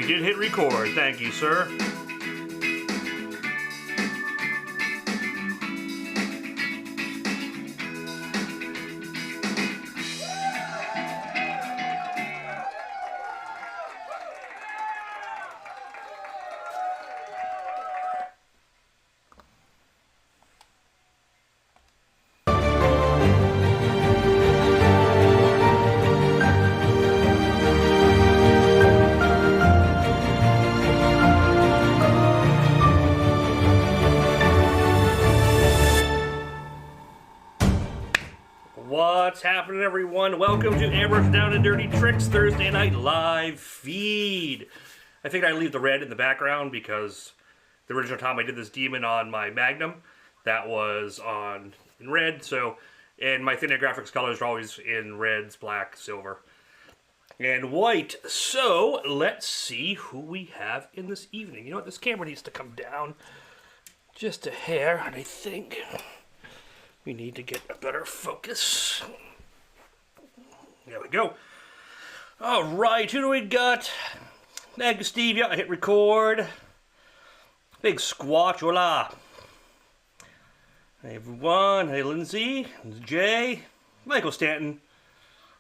did hit record. Thank you, sir. What's happening, everyone? Welcome to Airbrush Down and Dirty Tricks Thursday night live feed. I think I leave the red in the background because the original time I did this demon on my Magnum, that was in red. So, and my Thin Air GraFx colors are always in reds, black, silver, and white. So let's see who we have in this evening. You know what? This camera needs to come down just a hair, and I think we need to get a better focus. There we go. All right, who do we got? Thank you, Steve. Yeah, I hit record. Big squatch, voila. Hey, everyone. Hey, Lindsay. Jay. Michael Stanton.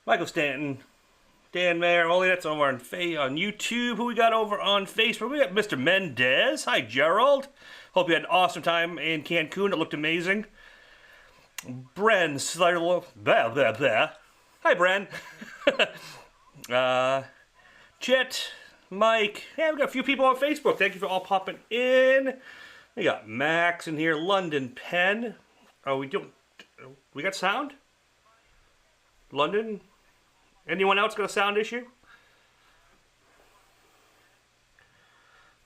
Dan Mayer. Only that's over on YouTube. Who we got over on Facebook? We got Mr. Mendez. Hi, Gerald. Hope you had an awesome time in Cancun. It looked amazing. Bren Slider, blah, blah, blah. Hi, Bren. Chet, Mike. Yeah, we got a few people on Facebook. Thank you for all popping in. We got Max in here. London Penn. Oh, we got sound? London? Anyone else got a sound issue?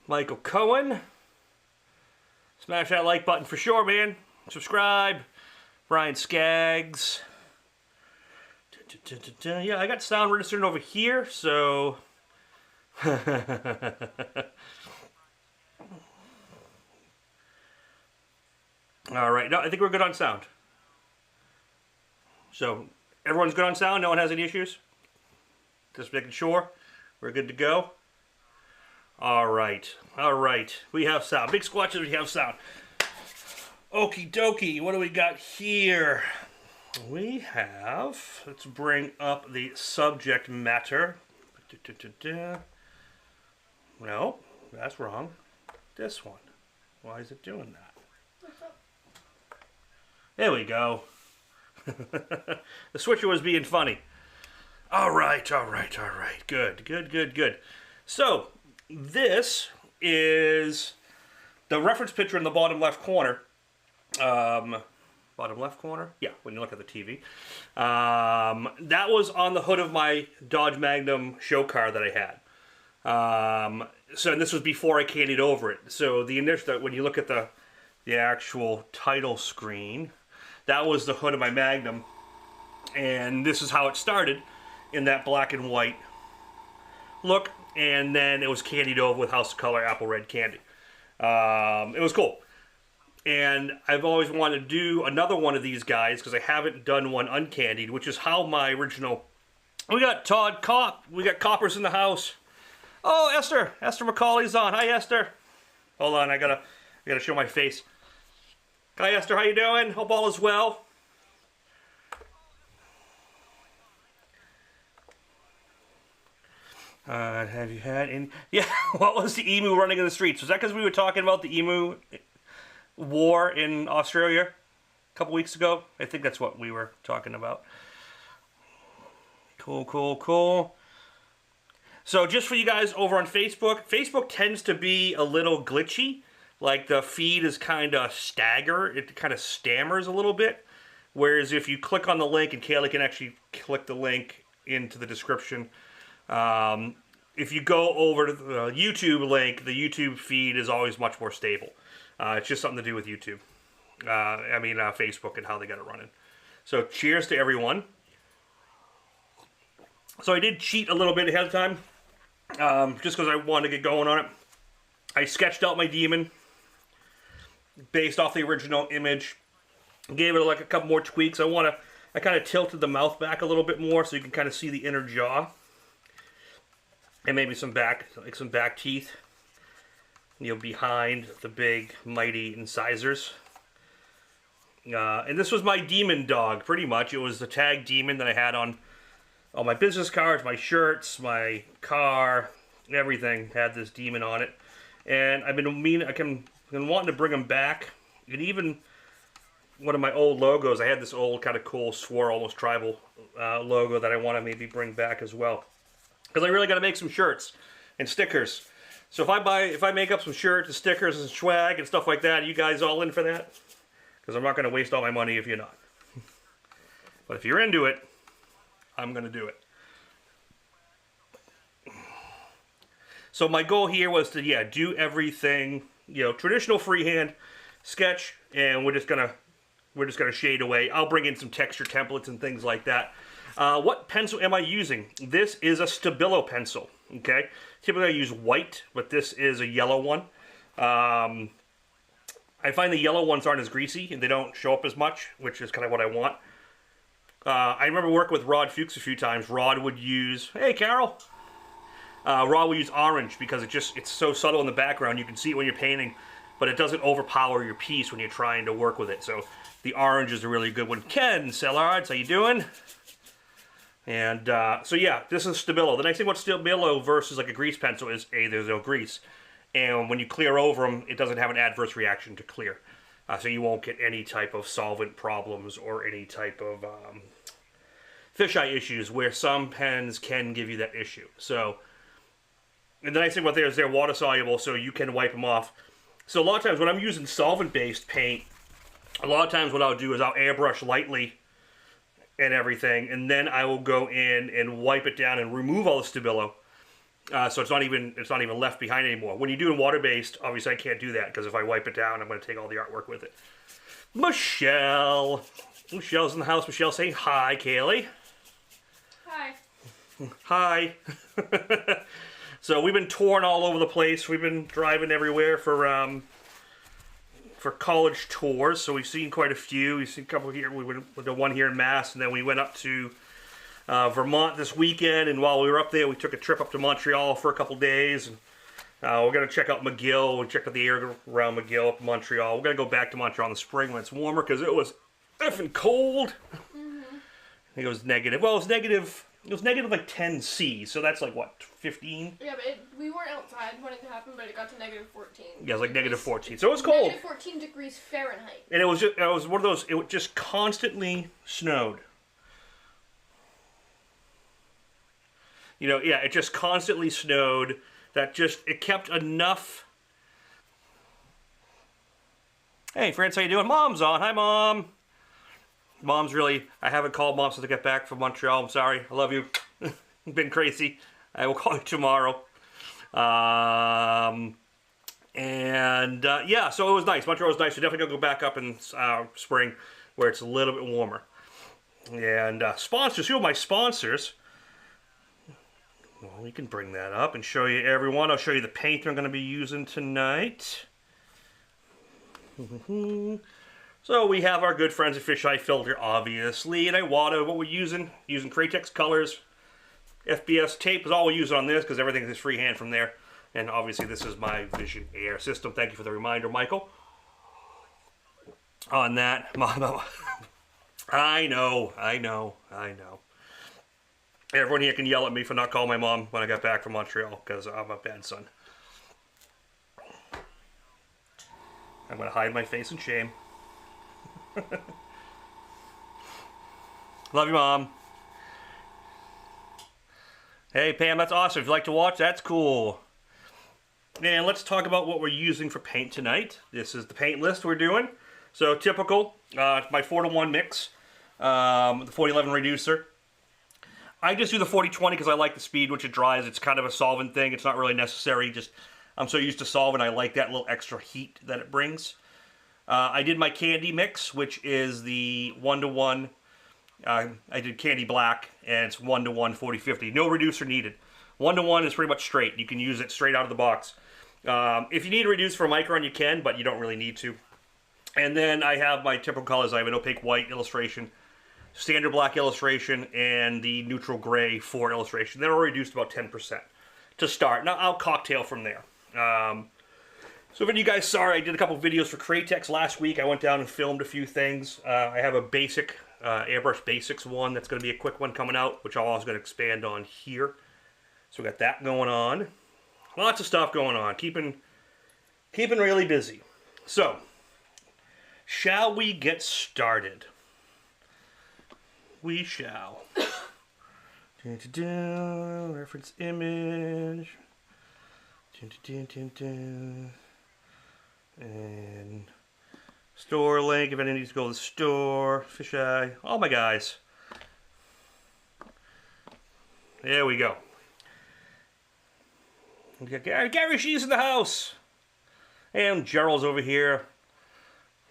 Michael Cohen. Smash that like button for sure, man. Subscribe. Brian Skaggs. Yeah, I got sound registered over here, so all right. No, I think we're good on sound. So everyone's good on sound. No one has any issues. Just making sure we're good to go. All right. We have sound. Big squatches. We have sound. Okie dokie, what do we got here? We have, let's bring up the subject matter. No, that's wrong. This one. Why is it doing that? There we go. The switcher was being funny. All right. Good. So, this is the reference picture in the bottom left corner. Bottom left corner? Yeah, when you look at the TV. That was on the hood of my Dodge Magnum show car that I had. So and this was before I candied over it. So the initial, when you look at the actual title screen, that was the hood of my Magnum. And this is how it started, in that black and white look. And then it was candied over with House of Color Apple Red candy. It was cool. And I've always wanted to do another one of these guys because I haven't done one uncandied, which is how my original. We got Todd Kopp. We got Coppers in the house. Oh, Esther McCauley's on. Hi, Esther. Hold on, I gotta show my face. Hi, Esther. How you doing? Hope all is well. Have you had any? Yeah. What was the emu running in the streets? Was that because we were talking about the emu war in Australia a couple weeks ago? I think that's what we were talking about. Cool. So just for you guys over on Facebook tends to be a little glitchy. Like the feed is kind of staggered. It kind of stammers a little bit. Whereas if you click on the link, and Kaylee can actually click the link into the description. If you go over to the YouTube link, the YouTube feed is always much more stable. It's just something to do with YouTube. Facebook and how they got it running. So cheers to everyone. So I did cheat a little bit ahead of time. Just because I wanted to get going on it. I sketched out my demon based off the original image. Gave it like a couple more tweaks. I kind of tilted the mouth back a little bit more so you can kind of see the inner jaw. and maybe some back, like some back teeth, you know, behind the big, mighty incisors. And this was my demon dog, pretty much. It was the tag demon that I had on all my business cards, my shirts, my car, everything had this demon on it. And I've been wanting to bring him back. And even one of my old logos, I had this old kind of cool swirl, almost tribal logo that I want to maybe bring back as well. Because I really got to make some shirts and stickers. So if I make up some shirts and stickers and swag and stuff like that, are you guys all in for that? Because I'm not going to waste all my money if you're not. But if you're into it, I'm going to do it. So my goal here was to, yeah, do everything, you know, traditional freehand sketch, and we're just gonna shade away. I'll bring in some texture templates and things like that. What pencil am I using? This is a Stabilo pencil. Okay, typically I use white, but this is a yellow one. I find the yellow ones aren't as greasy and they don't show up as much, which is kind of what I want. I remember working with Rod Fuchs a few times. Rod would use, hey Carol, Rod would use orange because it's so subtle in the background. You can see it when you're painting, but it doesn't overpower your piece when you're trying to work with it. So the orange is a really good one. Ken Sellards, how you doing? And so yeah, this is Stabilo. The nice thing about Stabilo versus like a grease pencil is there's no grease. And when you clear over them, it doesn't have an adverse reaction to clear. So you won't get any type of solvent problems or any type of fisheye issues where some pens can give you that issue. So, and the nice thing about theirs, they're water soluble, so you can wipe them off. So a lot of times when I'm using solvent-based paint, a lot of times what I'll do is I'll airbrush lightly and everything, and then I will go in and wipe it down and remove all the Stabilo. So it's not even left behind anymore. When you're doing water-based, obviously I can't do that because if I wipe it down, I'm going to take all the artwork with it. Michelle. Michelle's in the house. Michelle saying hi, Kaylee. Hi. Hi. So we've been touring all over the place. We've been driving everywhere for college tours. So we've seen quite a few. We've seen a couple here. We went to one here in Mass, and then we went up to Vermont this weekend, and while we were up there, we took a trip up to Montreal for a couple days, and we're going to check out McGill. We checked out the area around McGill up in Montreal. We're going to go back to Montreal in the spring when it's warmer, because it was effing cold. I think it was negative. Well, it was negative like 10 C, so that's like, what, 15? Yeah, but we weren't outside when it happened, but it got to negative 14. Yeah, it was like negative 14, so it was cold. Negative 14 degrees Fahrenheit. And it was one of those, it just constantly snowed. You know, yeah, it just constantly snowed. It kept enough. Hey, friends, how you doing? Mom's on. Hi, Mom. Mom's really, I haven't called Mom since I got back from Montreal. I'm sorry. I love you. Been crazy. I will call you tomorrow. Yeah, so it was nice. Montreal was nice. We're definitely going to go back up in spring where it's a little bit warmer. And sponsors, who are my sponsors? Well, we can bring that up and show you everyone. I'll show you the paint I'm going to be using tonight. So we have our good friends at Fisheye Filter, obviously, and Iwata. What we're using Kratex colors. FBS tape is all we use on this because everything is freehand from there. And obviously this is my Vision Air system. Thank you for the reminder, Michael. On that, Mama. I know. Everyone here can yell at me for not calling my mom when I got back from Montreal because I'm a bad son. I'm going to hide my face in shame. Love you, Mom. Hey, Pam, that's awesome. If you'd like to watch, that's cool. And let's talk about what we're using for paint tonight. This is the paint list we're doing. So typical, my 4-to-1 mix, the 4011 reducer. I just do the 40-20 because I like the speed which it dries. It's kind of a solvent thing. It's not really necessary. Just I'm so used to solvent, I like that little extra heat that it brings. I did my candy mix, which is the 1-to-1. I did candy black, and it's 1-to-1 40-50. No reducer needed. 1-to-1 is pretty much straight. You can use it straight out of the box. If you need to reduce for a micron, you can, but you don't really need to. And then I have my typical colors. I have an opaque white illustration, standard black illustration, and the neutral gray 4 illustration. They're all reduced about 10%. to start. Now I'll cocktail from there. So if you guys saw, I did a couple videos for Cratex last week. I went down and filmed a few things. I have a basic Airbrush Basics one that's going to be a quick one coming out, which I'm also going to expand on here. So we got that going on. Lots of stuff going on. Keeping really busy. So, shall we get started? We shall. Reference image. And store link if anyone needs to go to the store. Fisheye. All my guys. There we go. We got Gary She's in the house. And Gerald's over here.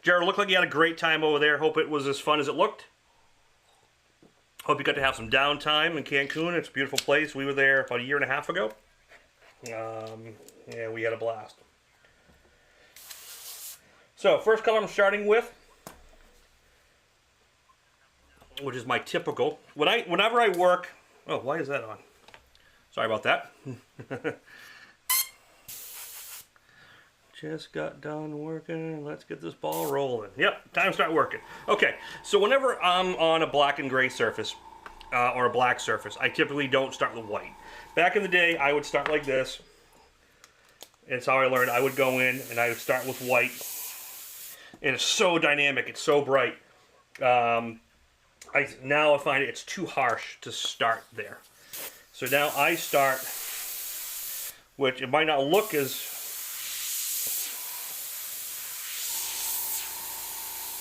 Gerald, looked like you had a great time over there. Hope it was as fun as it looked. Hope you got to have some downtime in Cancun. It's a beautiful place. We were there about a year and a half ago. Yeah, we had a blast. So, first color I'm starting with, which is my typical. Whenever I work, oh, why is that on? Sorry about that. Just got done working. Let's get this ball rolling. Yep, time to start working. Okay, so whenever I'm on a black and gray surface, or a black surface, I typically don't start with white. Back in the day, I would start like this. It's how I learned. I would go in and I would start with white. And it's so dynamic, it's so bright. Now I find it's too harsh to start there. So now I start, which it might not look as,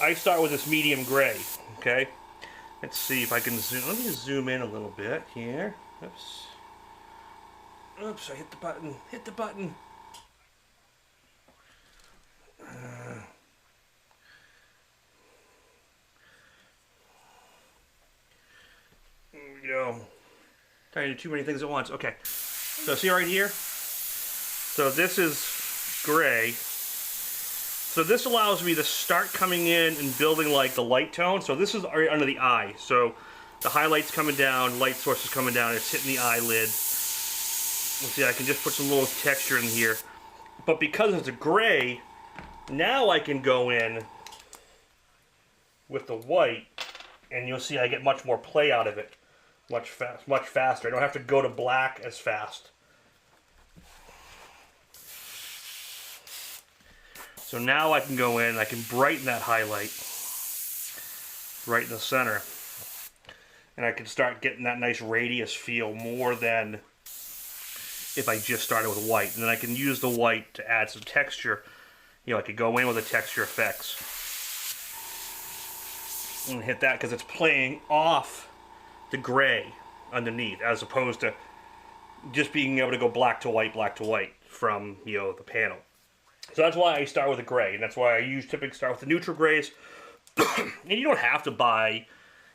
I start with this medium gray, okay? Let's see if I can zoom, let me zoom in a little bit here. Oops. Oops, I hit the button, There we go. Trying to do too many things at once. Okay. So see right here? So this is gray. So this allows me to start coming in and building like the light tone. So this is right under the eye. So the highlight's coming down, light source is coming down, it's hitting the eyelid. Let's see, I can just put some little texture in here. But because it's a gray, now I can go in with the white, and you'll see I get much more play out of it. Much faster. I don't have to go to black as fast. So now I can go in, I can brighten that highlight right in the center. And I can start getting that nice radius feel more than if I just started with white. And then I can use the white to add some texture. You know, I could go in with the texture effects and hit that because it's playing off the gray underneath, as opposed to just being able to go black to white from, you know, the panel. So that's why I start with the gray, and that's why I typically start with the neutral grays. And you don't have to buy,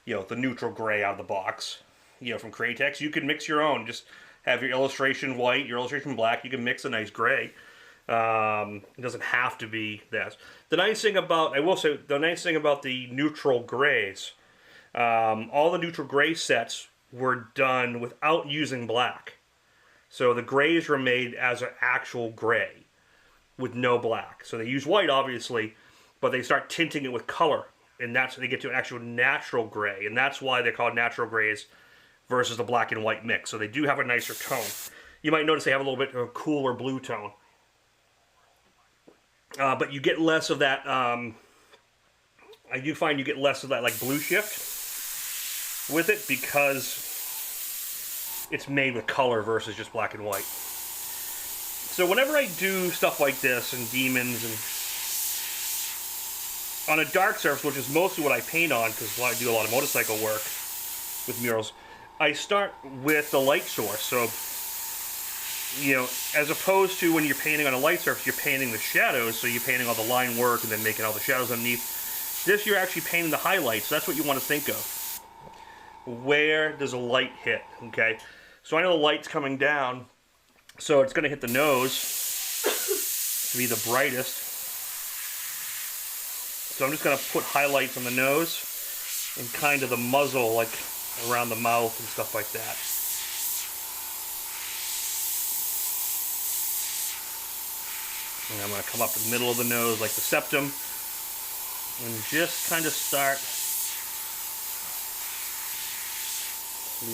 you know, the neutral gray out of the box, you know, from Cratex. You can mix your own. Just have your illustration white, your illustration black. You can mix a nice gray. It doesn't have to be that. The nice thing about, I will say, the nice thing about the neutral grays, all the neutral gray sets were done without using black. So the grays were made as an actual gray with no black. So they use white, obviously, but they start tinting it with color, and that's they get to an actual natural gray, and that's why they're called natural grays versus the black and white mix. So they do have a nicer tone. You might notice they have a little bit of a cooler blue tone. But you get less of that, I do find you get less of that like blue shift with it because it's made with color versus just black and white. So whenever I do stuff like this and demons and on a dark surface, which is mostly what I paint on because I do a lot of motorcycle work with murals, I start with the light source. So, you know, as opposed to when you're painting on a light surface, you're painting the shadows, so you're painting all the line work and then making all the shadows underneath. This, you're actually painting the highlights. That's what you want to think of. Where does a light hit, okay? So I know the light's coming down, so it's going to hit the nose to be the brightest. So I'm just going to put highlights on the nose and kind of the muzzle, like around the mouth and stuff like that. And I'm going to come up the middle of the nose like the septum and just kind of start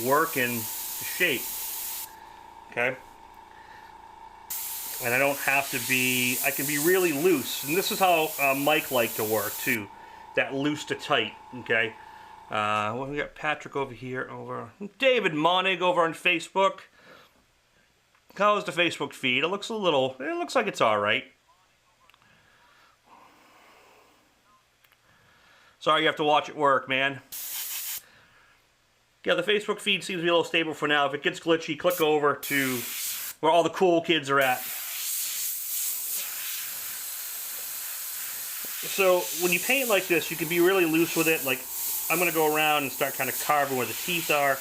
working the shape. Okay? And I don't have to be, I can be really loose. And this is how Mike liked to work too. That loose to tight, okay? Well, we got Patrick over here, David Monig over on Facebook. How's the Facebook feed? It looks like it's alright. Sorry you have to watch it work, man. Yeah, the Facebook feed seems to be a little stable for now. If it gets glitchy, click over to where all the cool kids are at. So when you paint like this, you can be really loose with it. Like, I'm going to go around and start kind of carving where the teeth are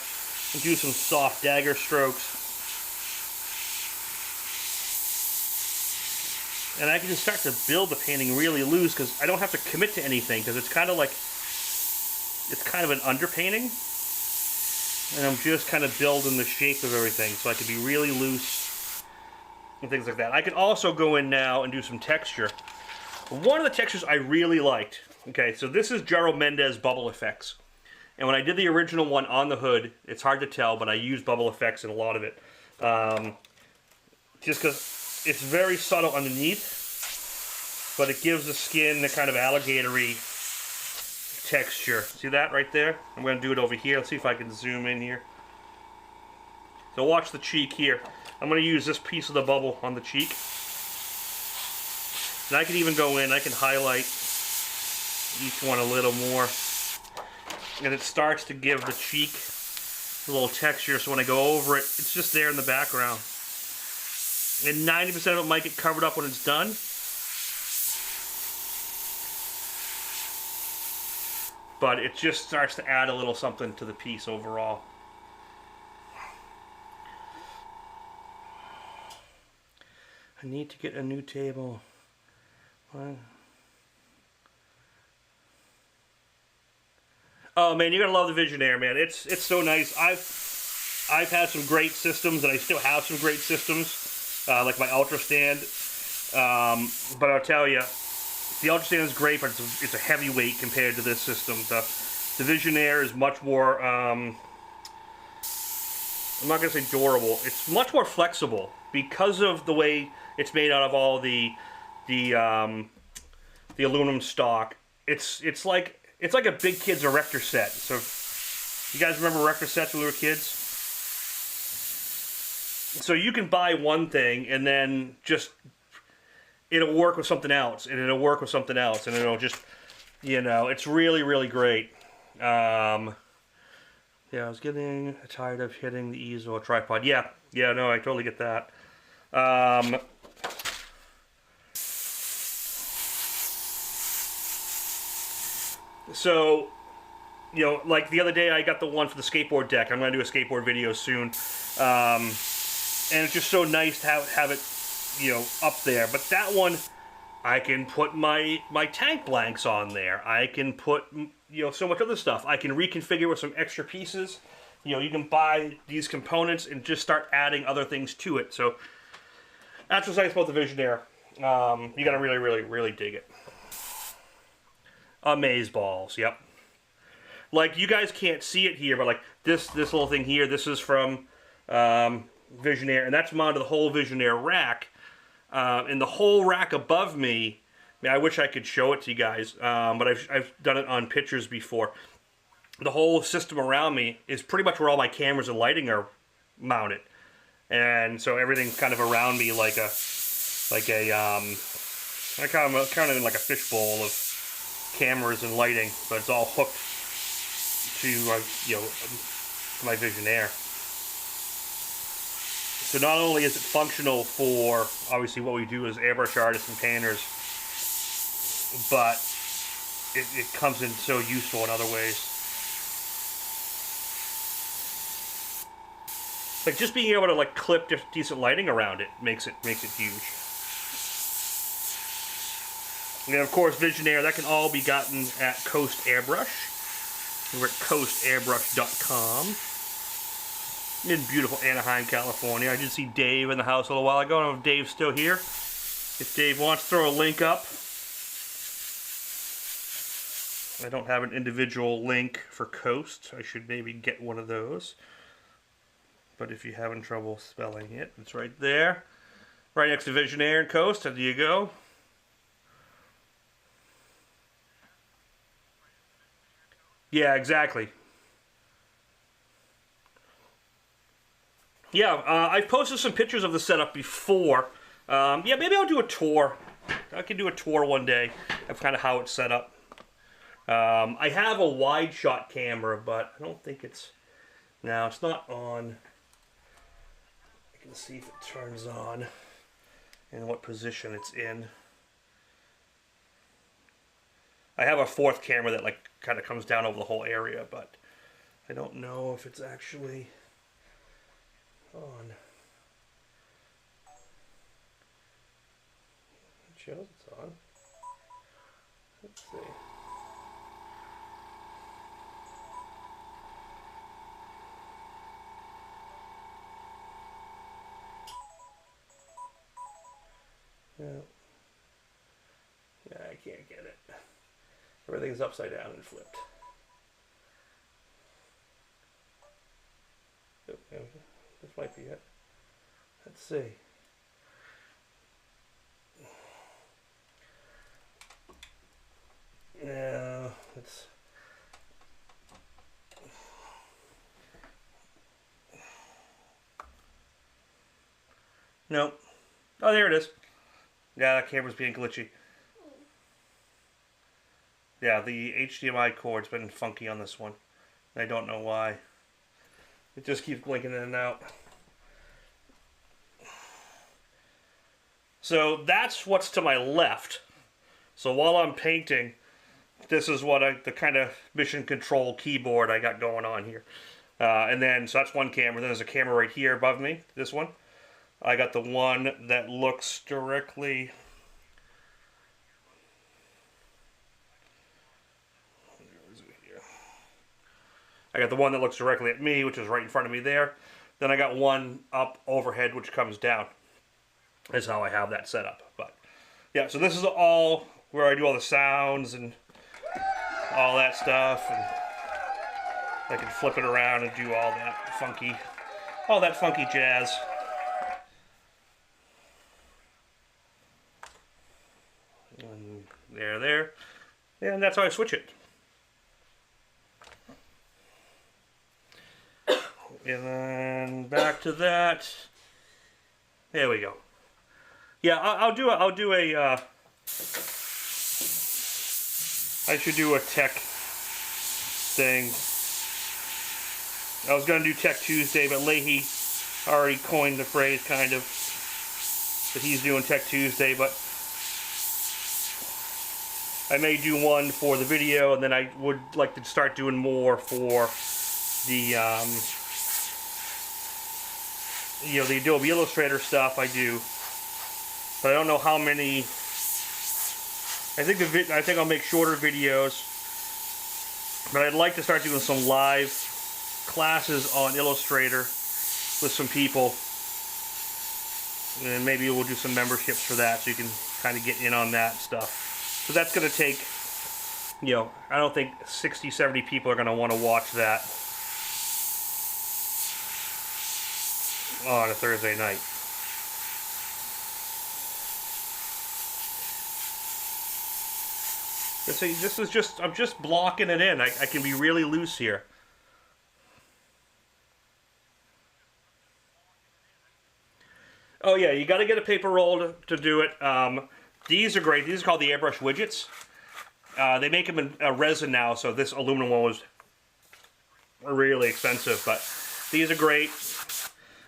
and do some soft dagger strokes. And I can just start to build the painting really loose because I don't have to commit to anything because it's kind of like, it's kind of an underpainting. And I'm just kind of building the shape of everything so I can be really loose and things like that. I can also go in now and do some texture. One of the textures I really liked, okay, so this is Gerald Mendez Bubble Effects. And when I did the original one on the hood, it's hard to tell, but I used bubble effects in a lot of it. Just because it's very subtle underneath, but it gives the skin the kind of alligatory texture. See that right there? I'm going to do it over here. Let's see if I can zoom in here. So watch the cheek here. I'm going to use this piece of the bubble on the cheek. And I can even go in, I can highlight each one a little more. And it starts to give the cheek a little texture, so when I go over it, it's just there in the background. And 90% of it might get covered up when it's done. But it just starts to add a little something to the piece overall. I need to get a new table. What? Oh man, you're gonna love the Visionaire, man. It's so nice. I've had some great systems, and I still have some great systems. Like my Ultra Stand, but I'll tell you, the Ultra Stand is great, but it's a heavyweight compared to this system. The Visionaire is much more, I'm not going to say durable, it's much more flexible because of the way it's made out of all the aluminum stock. It's like a big kid's erector set. So you guys remember erector sets when we were kids? So you can buy one thing and then just, it'll work with something else, and it'll work with something else, and it'll just, you know, it's really, really great. Yeah, I was getting tired of hitting the easel or tripod. Yeah, no, I totally get that. So, you know, like the other day I got the one for the skateboard deck. I'm going to do a skateboard video soon. And it's just so nice to have it, you know, up there. But that one, I can put my tank blanks on there. I can put, you know, so much other stuff. I can reconfigure with some extra pieces. You know, you can buy these components and just start adding other things to it. So that's what's nice about the Visionaire. You got to really, really, really dig it. Amaze balls, yep. Like, you guys can't see it here, but like this little thing here, this is from Visionaire, and that's mounted to the whole Visionaire rack. And the whole rack above me, I mean, I wish I could show it to you guys, but I've done it on pictures before. The whole system around me is pretty much where all my cameras and lighting are mounted, and so everything's kind of around me like a kind of like a fishbowl of cameras and lighting, but it's all hooked to you know, my Visionaire. So not only is it functional for obviously what we do as airbrush artists and painters, but it comes in so useful in other ways. Like just being able to like clip decent lighting around it makes it huge. And of course, Visionaire, that can all be gotten at Coast Airbrush. We're at coastairbrush.com. In beautiful Anaheim, California. I did see Dave in the house a little while ago. I don't know if Dave's still here. If Dave wants to throw a link up. I don't have an individual link for Coast. I should maybe get one of those. But if you're having trouble spelling it, it's right there. Right next to Visionaire and Coast. There you go. Yeah, exactly. Yeah, I've posted some pictures of the setup before. Yeah, maybe I'll do a tour. I can do a tour one day of kind of how it's set up. I have a wide shot camera, but I don't think it's... No, it's not on. I can see if it turns on and what position it's in. I have a fourth camera that like kind of comes down over the whole area, but I don't know if it's actually on. It shows it's on. Let's see. No. Yeah, I can't get it. Everything's upside down and flipped. Oh, this might be it. Let's see. No, it's... Nope. Oh, there it is. Yeah, that camera's being glitchy. Yeah, the HDMI cord's been funky on this one. I don't know why. It just keeps blinking in and out. So that's what's to my left. So while I'm painting, this is what the kind of mission control keyboard I got going on here. And then, so that's one camera. Then there's a camera right here above me, this one. I got the one that looks directly... I got the one that looks directly at me, which is right in front of me there. Then I got one up overhead, which comes down. That's how I have that set up. But yeah, so this is all where I do all the sounds and all that stuff. And I can flip it around and do all that funky jazz. And there. And that's how I switch it. And then back to that. There we go. Yeah, I'll do a. I should do a tech thing. I was gonna do Tech Tuesday, but Leahy already coined the phrase, kind of, that he's doing Tech Tuesday. But I may do one for the video, and then I would like to start doing more for the. You know, the Adobe Illustrator stuff I do, but I don't know how many. I think I'll make shorter videos, but I'd like to start doing some live classes on Illustrator with some people, and maybe we'll do some memberships for that, so you can kind of get in on that stuff. So that's going to take, you know, I don't think 60, 70 people are going to want to watch that on a Thursday night. This is just, I'm just blocking it in. I can be really loose here. Oh yeah, you got to get a paper roll to do it. These are great. These are called the airbrush widgets. They make them in resin now, so this aluminum one was really expensive, but these are great.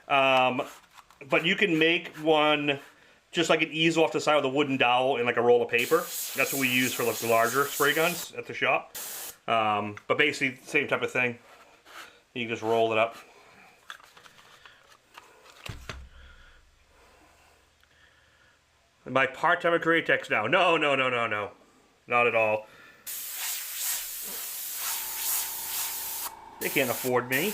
But you can make one just like an easel off the side with a wooden dowel and like a roll of paper. That's what we use for like the larger spray guns at the shop. But basically, same type of thing. You just roll it up. Am I part-time at Createx now? No. Not at all. They can't afford me.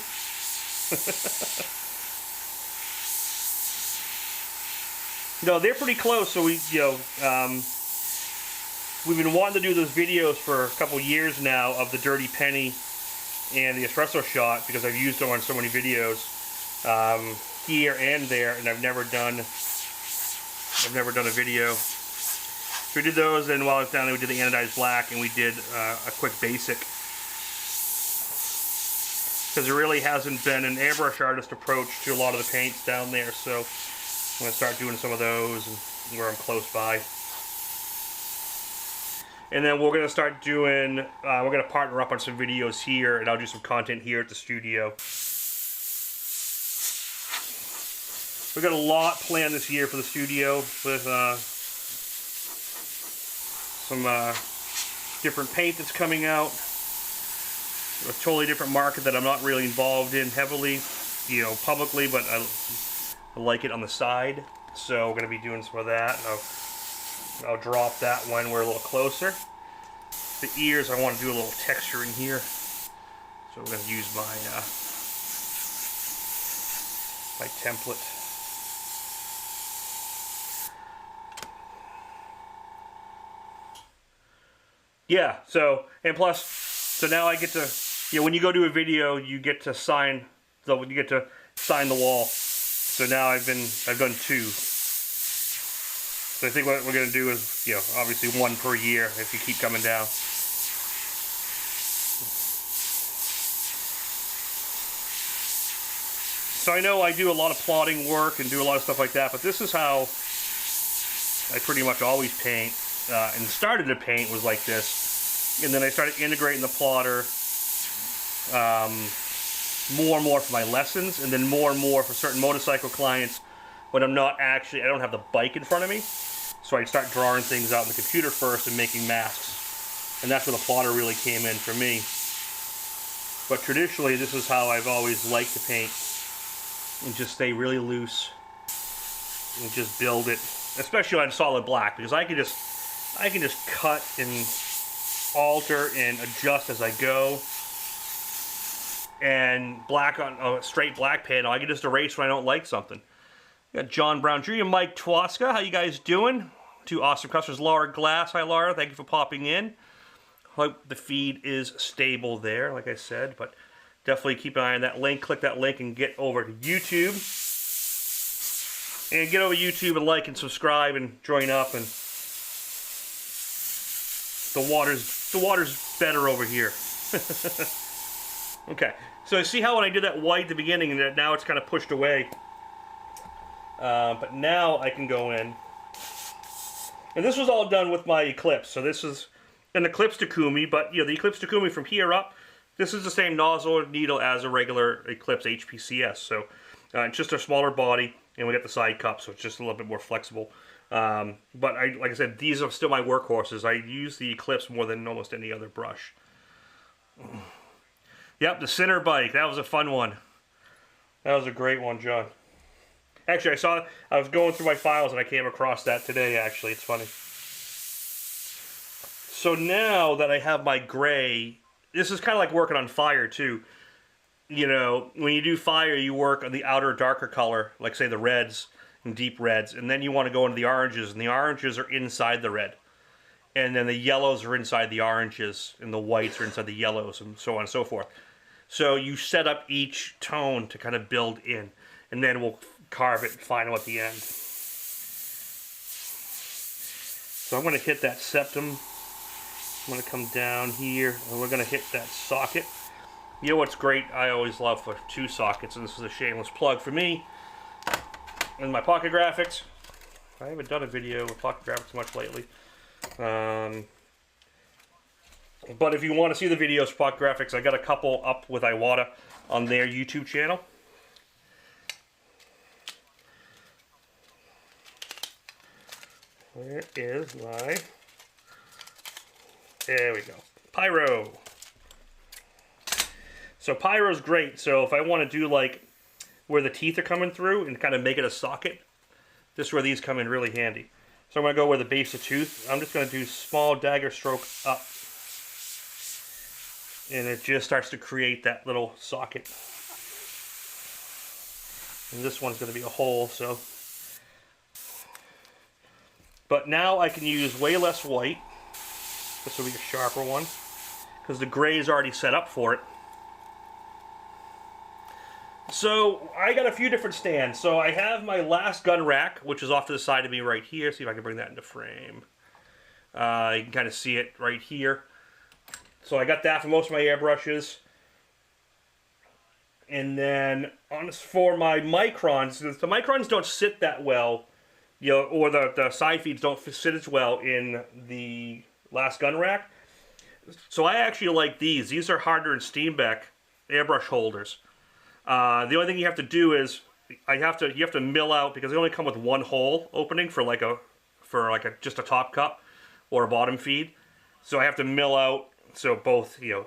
No, they're pretty close. So we, we've been wanting to do those videos for a couple years now of the Dirty Penny and the espresso shot because I've used them on so many videos here and there, and I've never done a video. So we did those, and while I was down there, we did the anodized black, and we did a quick basic. Because there really hasn't been an airbrush artist approach to a lot of the paints down there, so I'm going to start doing some of those where I'm close by. And then we're going to start doing, we're going to partner up on some videos here, and I'll do some content here at the studio. We've got a lot planned this year for the studio with some different paint that's coming out. A totally different market that I'm not really involved in heavily, publicly, but I like it on the side. So we're going to be doing some of that. I'll drop that when we're a little closer. The ears, I want to do a little texturing here. So we're going to use my my template. Yeah, so, and plus, so now I get to, when you go do a video, you get to sign the wall. So now I've done 2. So I think what we're going to do is, obviously 1 per year if you keep coming down. So I know I do a lot of plotting work and do a lot of stuff like that, but this is how I pretty much always paint. And started to paint was like this. And then I started integrating the plotter more and more for my lessons, and then more and more for certain motorcycle clients when I don't have the bike in front of me. So I'd start drawing things out in the computer first and making masks. And that's where the plotter really came in for me. But traditionally, this is how I've always liked to paint. And just stay really loose. And just build it. Especially on solid black, because I can just cut and alter and adjust as I go. And black on a straight black panel, I can just erase when I don't like something. We got John Brown Jr., Mike Twaska, how you guys doing? 2 awesome customers, Laura Glass. Hi Laura, thank you for popping in. Hope the feed is stable there, like I said, but definitely keep an eye on that link. Click that link and get over to YouTube. And get over to YouTube and like and subscribe and join up. And the water's better over here. Okay, so see how when I did that white at the beginning and now it's kind of pushed away. But now I can go in. And this was all done with my Eclipse. So this is an Eclipse Takumi, but the Eclipse Takumi from here up, this is the same nozzle needle as a regular Eclipse HPCS. So it's just a smaller body, and we got the side cup, so it's just a little bit more flexible. But like I said, these are still my workhorses. I use the Eclipse more than almost any other brush. Yep, the center bike. That was a fun one. That was a great one, John. Actually, I was going through my files and I came across that today, actually. It's funny. So now that I have my gray, this is kind of like working on fire, too. When you do fire, you work on the outer darker color, like, say, the reds and deep reds. And then you want to go into the oranges, and the oranges are inside the red. And then the yellows are inside the oranges, and the whites are inside the yellows, and so on and so forth. So you set up each tone to kind of build in, and then we'll carve it final at the end. So I'm going to hit that septum. I'm going to come down here, and we're going to hit that socket. You know what's great? I always love for 2 sockets, and this is a shameless plug for me and my Pocket Graphics. I haven't done a video with Pocket Graphics much lately. But if you want to see the videos for Pocket Graphics, I got a couple up with Iwata on their YouTube channel. Where is my... There we go. Pyro. So Pyro's great. So if I want to do like where the teeth are coming through and kind of make it a socket, this is where these come in really handy. So I'm going to go where the base of tooth. I'm just going to do small dagger stroke up. And it just starts to create that little socket. And this one's going to be a hole, so But now I can use way less white. This will be a sharper one, because the gray is already set up for it. So I got a few different stands. So I have my last gun rack, which is off to the side of me right here. See if I can bring that into frame. You can kind of see it right here. So I got that for most of my airbrushes. And then for my microns, the microns don't sit that well, you know, or the side feeds don't sit as well in the last gun rack. So I actually like these. These are Harder and Steenbeck airbrush holders. The only thing you have to do is you have to mill out, because they only come with one hole opening for just a top cup or a bottom feed. So I have to mill out so both, you know,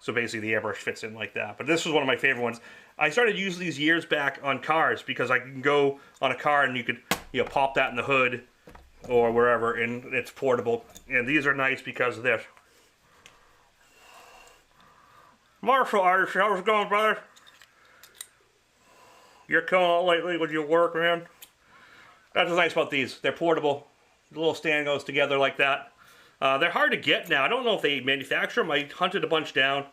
so basically the airbrush fits in like that. But this was one of my favorite ones. I started using these years back on cars because I can go on a car and you could, you know, pop that in the hood or wherever, and it's portable. And these are nice because of this. Martial artist, how's it going, brother? You're coming out lately with your work, man. That's what's nice about these. They're portable. The little stand goes together like that. They're hard to get now. I don't know if they manufacture them. I hunted a bunch down.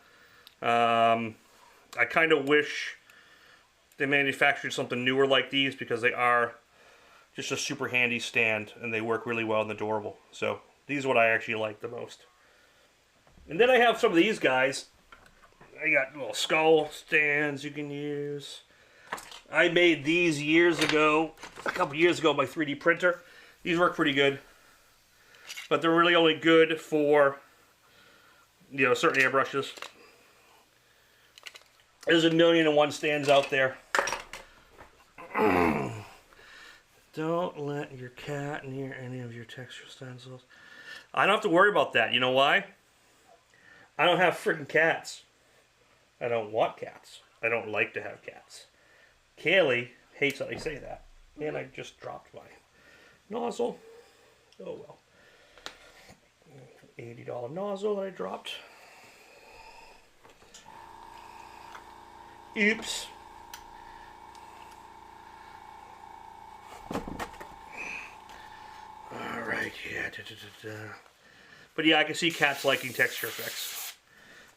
I kind of wish they manufactured something newer like these, because they are just a super handy stand and they work really well and they're durable. So these are what I actually like the most. And then I have some of these guys. I got little skull stands you can use. I made these years ago, a couple years ago, my 3D printer. These work pretty good, but they're really only good for, you know, certain airbrushes. There's 1,000,001 stands out there. Don't let your cat near any of your texture stencils. I don't have to worry about that. You know why? I don't have freaking cats. I don't want cats. I don't like to have cats. Kaylee hates that I say that. And I just dropped my nozzle. Oh well. $80 nozzle that I dropped. Oops. Alright, yeah. But yeah, I can see cats liking texture effects.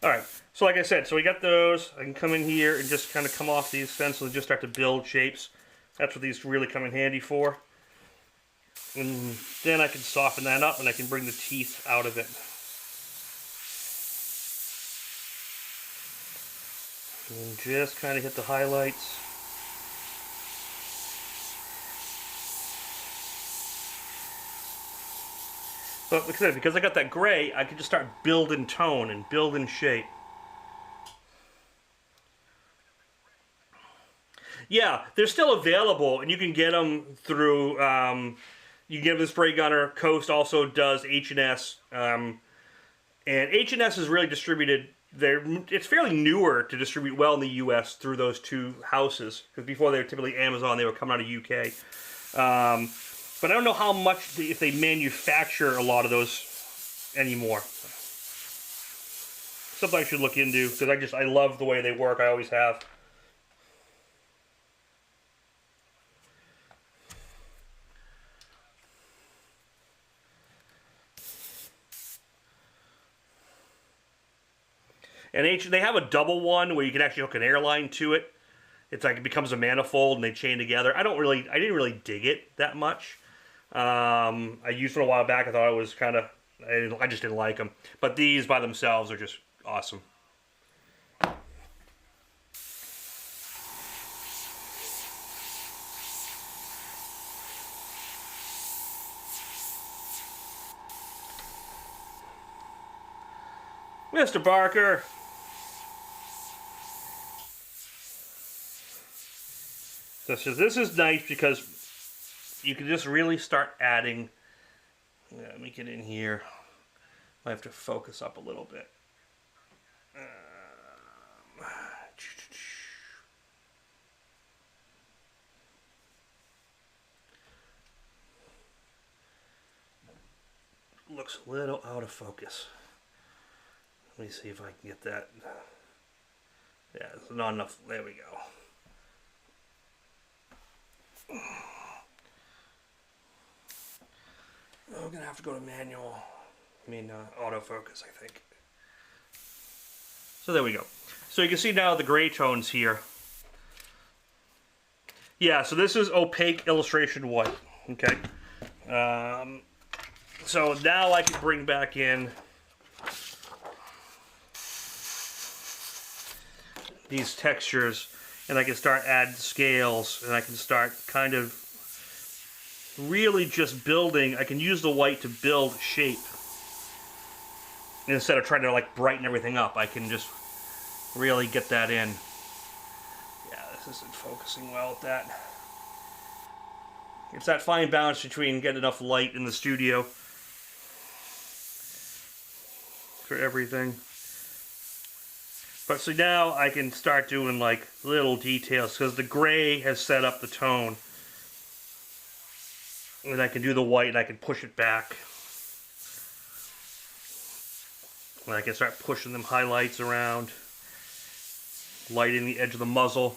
Alright, so like I said, so we got those. I can come in here and just kind of come off these stencils and just start to build shapes. That's what these really come in handy for. And then I can soften that up and I can bring the teeth out of it. And just kind of hit the highlights. But like I said, because I got that gray, I can just start building tone and building shape. Yeah, they're still available, and you can get them through, you can get them to Spray Gunner. Coast also does H&S. And H&S is really distributed, it's fairly newer to distribute well in the US through those two houses. Because before they were typically Amazon, they were coming out of UK. But I don't know how much, if they manufacture a lot of those anymore. Something I should look into, because I love the way they work. I always have. And they have a double one where you can actually hook an airline to it. It's like it becomes a manifold and they chain together. I didn't really dig it that much. I used it a while back. I thought it was kind of, I just didn't like them. But these by themselves are just awesome. Mr. Barker. This is nice because you can just really start adding. Yeah, let me get in here. I have to focus up a little bit. Looks a little out of focus. Let me see if I can get that. Yeah, it's not enough. There we go. Oh, I'm gonna have to go to manual. I mean, autofocus, I think. So there we go. So you can see now the gray tones here. Yeah, so this is opaque illustration white. Okay. So now I can bring back in these textures, and I can start adding scales, and I can start kind of really just building. I can use the white to build shape. Instead of trying to like brighten everything up, I can just really get that in. Yeah, this isn't focusing well with that. It's that fine balance between getting enough light in the studio for everything. But so now I can start doing like little details because the gray has set up the tone. And I can do the white and I can push it back. And I can start pushing them highlights around. Lighting the edge of the muzzle.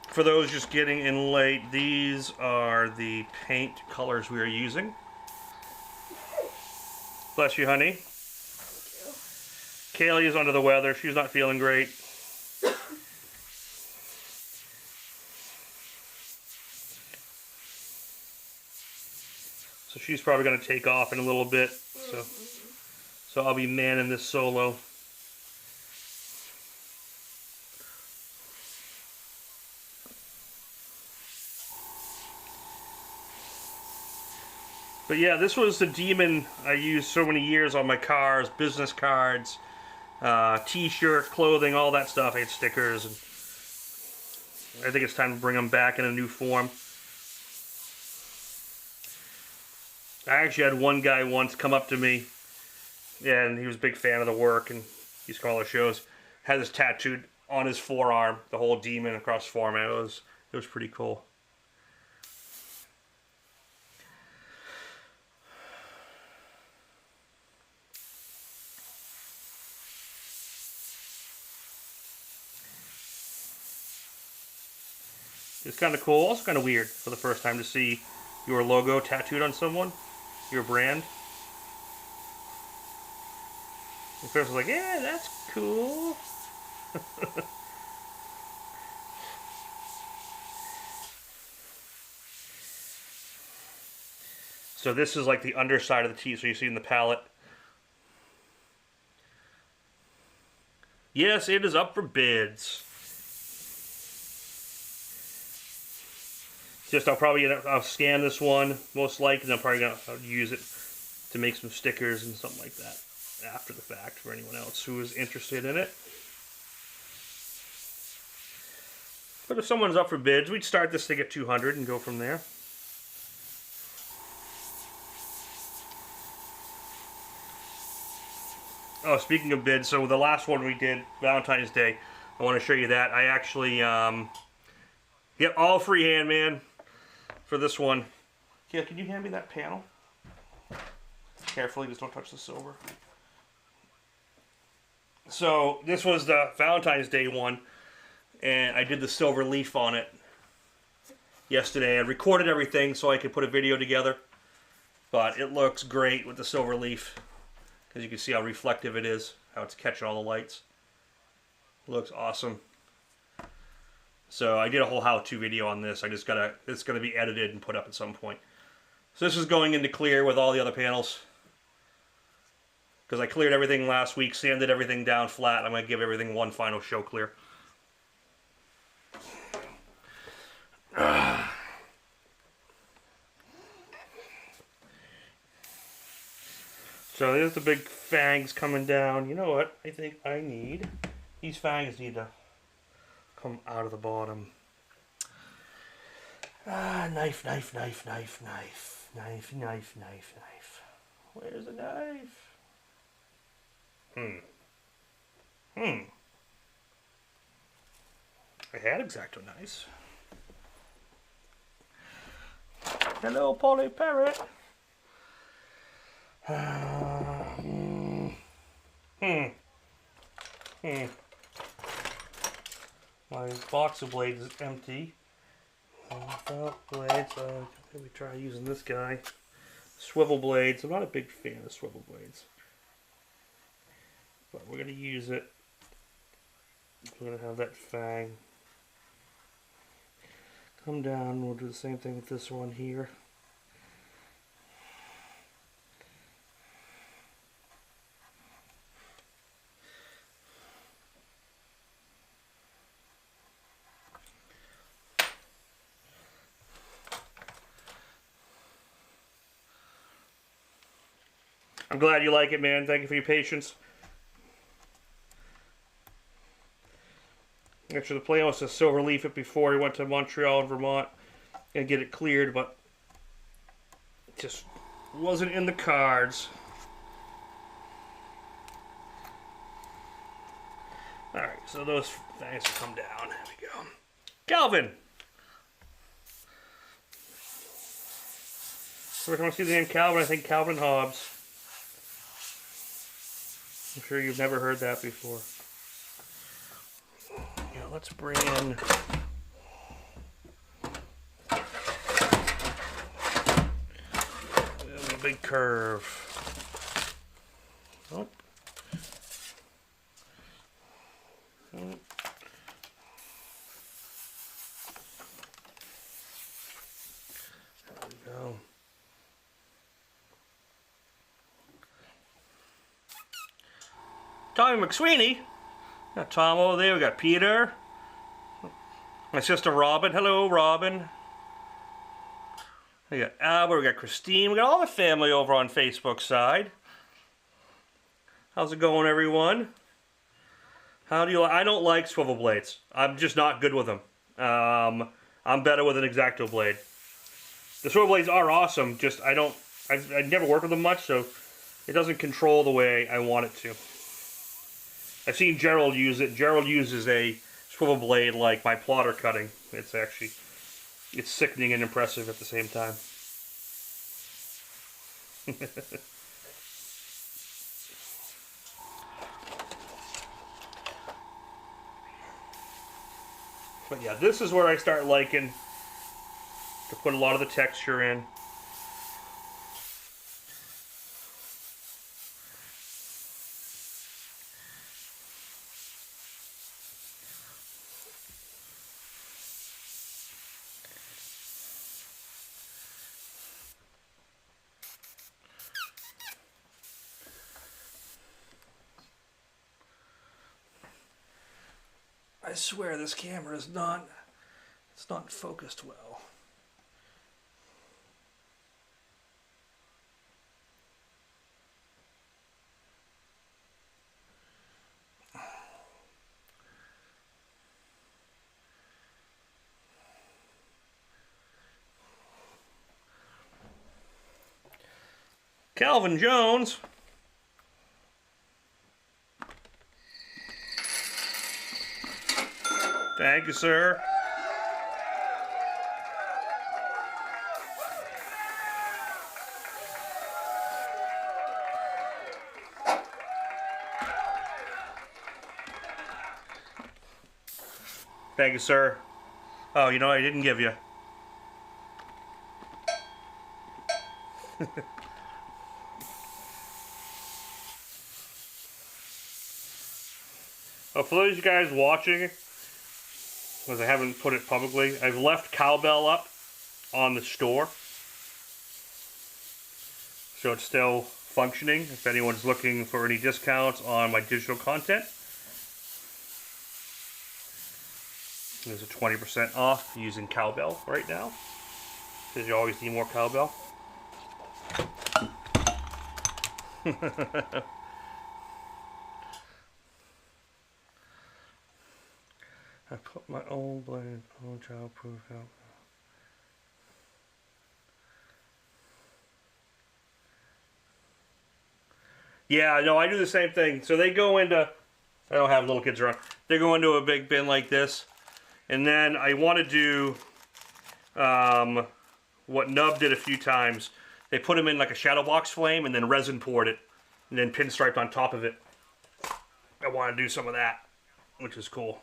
For those just getting in late, these are the paint colors we are using. Bless you, honey. Kaylee is under the weather. She's not feeling great. So she's probably going to take off in a little bit. So I'll be manning this solo. But yeah, this was the Demon I used so many years on my cars, business cards, t-shirt, clothing, all that stuff. I had stickers, and I think it's time to bring them back in a new form. I actually had one guy once come up to me, and he was a big fan of the work, and he used to call our shows. Had this tattooed on his forearm, the whole Demon across his forearm. It was pretty cool. It's kind of cool, also kind of weird for the first time to see your logo tattooed on someone, your brand. The person's like, yeah, that's cool. So this is like the underside of the teeth, so you see in the palette. Yes, it is up for bids. Just I'll scan this one most likely, and I'm probably gonna use it to make some stickers and something like that after the fact for anyone else who is interested in it. But if someone's up for bids, we'd start this thing at 200 and go from there. Oh, speaking of bids, so the last one we did, Valentine's Day, I want to show you that. I actually get all freehand, man. For this one. Kayla, can you hand me that panel? Carefully, just don't touch the silver. So, this was the Valentine's Day one, and I did the silver leaf on it yesterday. I recorded everything so I could put a video together, but it looks great with the silver leaf, because you can see how reflective it is, how it's catching all the lights. It looks awesome. So I did a whole how-to video on this. It's gonna be edited and put up at some point. So this is going into clear with all the other panels. Because I cleared everything last week, sanded everything down flat. I'm gonna give everything one final show clear. So there's the big fangs coming down. You know what? I think I need, these fangs need to come out of the bottom. Knife, knife, knife, knife, knife. Knife, knife, knife, knife. Where's the knife? I had X-Acto knives. Hello, Polly Parrot. My box of blades is empty. Without blades, maybe try using this guy. Swivel blades. I'm not a big fan of swivel blades, but we're going to use it. We're going to have that fang come down. We'll do the same thing with this one here. I'm glad you like it, man. Thank you for your patience. Actually, the plan was to silver leaf it before he went to Montreal and Vermont and get it cleared, but it just wasn't in the cards. Alright, so those things will come down. There we go. Calvin! Every time I see the name Calvin, I think Calvin Hobbes. I'm sure you've never heard that before. Yeah, let's bring in a big curve. Oh. Oh. There we go. Tommy McSweeney. Got Tom over there. We got Peter. My sister Robin. Hello, Robin. We got Albert. We got Christine. We got all the family over on Facebook side. How's it going, everyone? How do you? I don't like swivel blades. I'm just not good with them. I'm better with an X-Acto blade. The swivel blades are awesome. Just I've never worked with them much, so it doesn't control the way I want it to. I've seen Gerald use it. Gerald uses a swivel blade like my plotter cutting. It's sickening and impressive at the same time. But yeah, this is where I start liking to put a lot of the texture in. I swear this camera is not, it's not focused well. Calvin Jones. Thank you, sir. Thank you, sir. Oh, you know what I didn't give you? Oh, for those of you guys watching, because I haven't put it publicly, I've left Cowbell up on the store. So it's still functioning if anyone's looking for any discounts on my digital content. There's a 20% off using Cowbell right now, because you always need more Cowbell. I put my old blade on childproof out. Yeah, no, I do the same thing. So they go into, I don't have little kids around. They go into a big bin like this, and then I want to do what Nub did a few times. They put them in like a shadow box flame and then resin poured it, and then pinstriped on top of it. I want to do some of that, which is cool.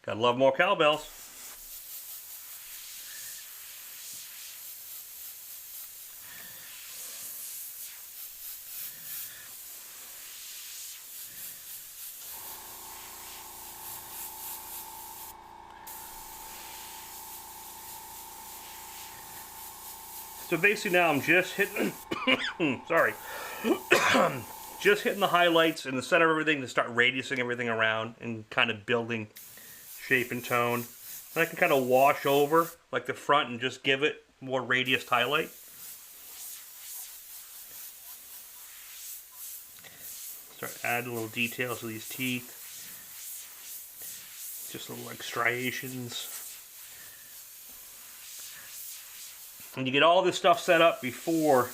Gotta love more cowbells. So basically now I'm just hitting, sorry, just hitting the highlights in the center of everything to start radiusing everything around and kind of building shape and tone. And I can kind of wash over like the front and just give it more radiused highlight. Start adding little details to these teeth. Just little like striations. And you get all this stuff set up before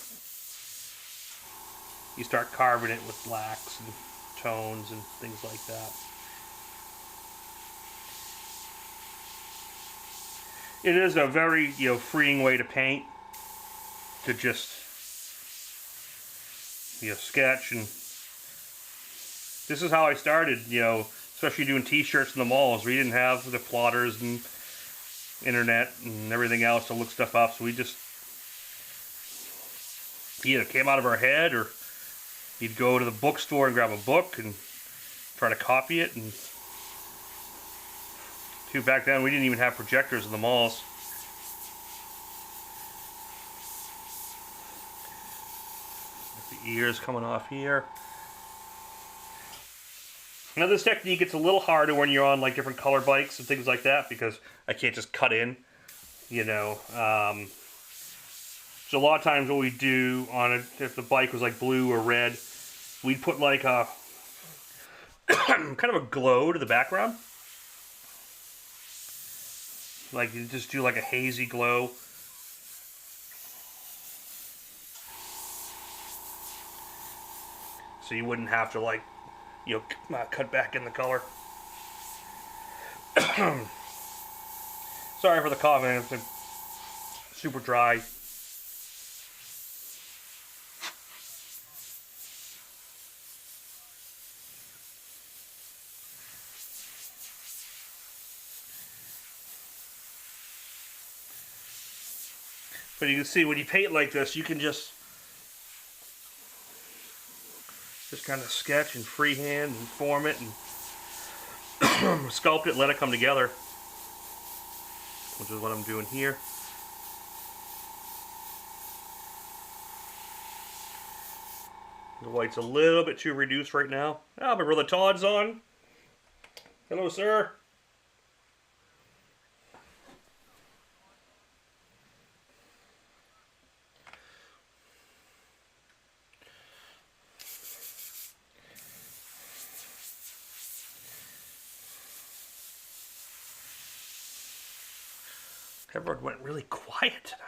you start carving it with blacks and tones and things like that. It is a very, freeing way to paint, to just, sketch. And this is how I started, especially doing t-shirts in the malls where you didn't have the plotters and internet and everything else to look stuff up. So we just either came out of our head, or you'd go to the bookstore and grab a book and try to copy it. And back then we didn't even have projectors in the malls. The ears coming off here. Now this technique, it's a little harder when you're on like different color bikes and things like that, because I can't just cut in, So a lot of times what we do on it, if the bike was like blue or red, we'd put like a kind of a glow to the background. Like you just do like a hazy glow. So you wouldn't have to like, cut back in the color. Sorry for the coughing, it's been super dry. But you can see when you paint like this, you can just kind of sketch and freehand and form it and sculpt it, let it come together, which is what I'm doing here. The white's a little bit too reduced right now. Ah, my brother Todd's on. Hello, sir. Everyone went really quiet tonight.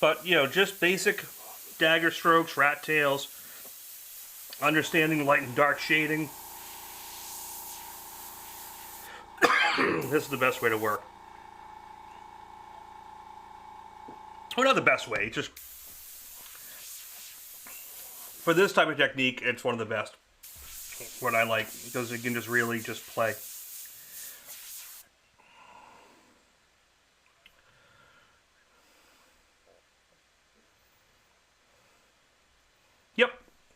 But, just basic dagger strokes, rat tails, understanding light and dark shading. This is the best way to work. Well, not the best way, just for this type of technique, it's one of the best. What I like, because it can just really just play. Yep.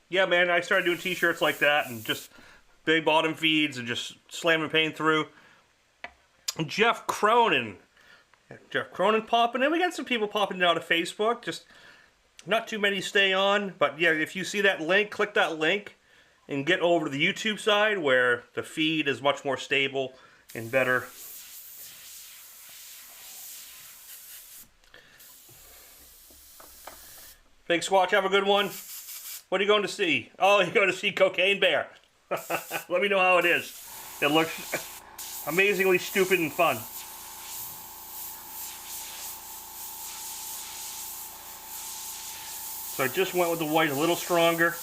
Yeah, man, I started doing t-shirts like that and just big bottom feeds and just slamming paint through. Jeff Cronin popping in. We got some people popping out of Facebook. Just not too many stay on, but yeah, if you see that link, click that link and get over to the YouTube side where the feed is much more stable and better. Big Squatch, have a good one. What are you going to see? Oh, you're going to see Cocaine Bear. Let me know how it is. It looks amazingly stupid and fun. So I just went with the white a little stronger,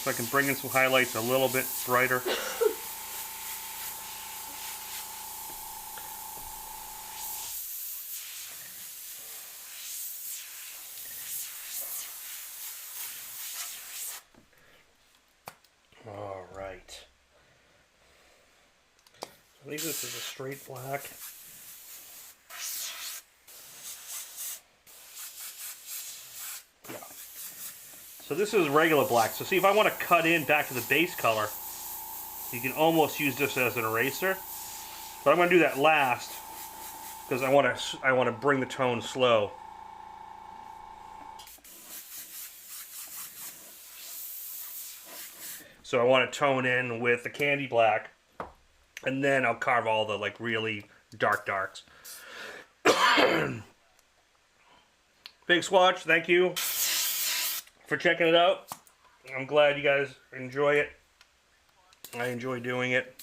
so I can bring in some highlights a little bit brighter. white. I think this is a straight black. Yeah. So this is regular black. So see, if I want to cut in back to the base color, you can almost use this as an eraser. But I'm going to do that last because I want to bring the tone slow. So I want to tone in with the candy black, and then I'll carve all the like really dark darks. Big Swatch, thank you for checking it out. I'm glad you guys enjoy it. I enjoy doing it.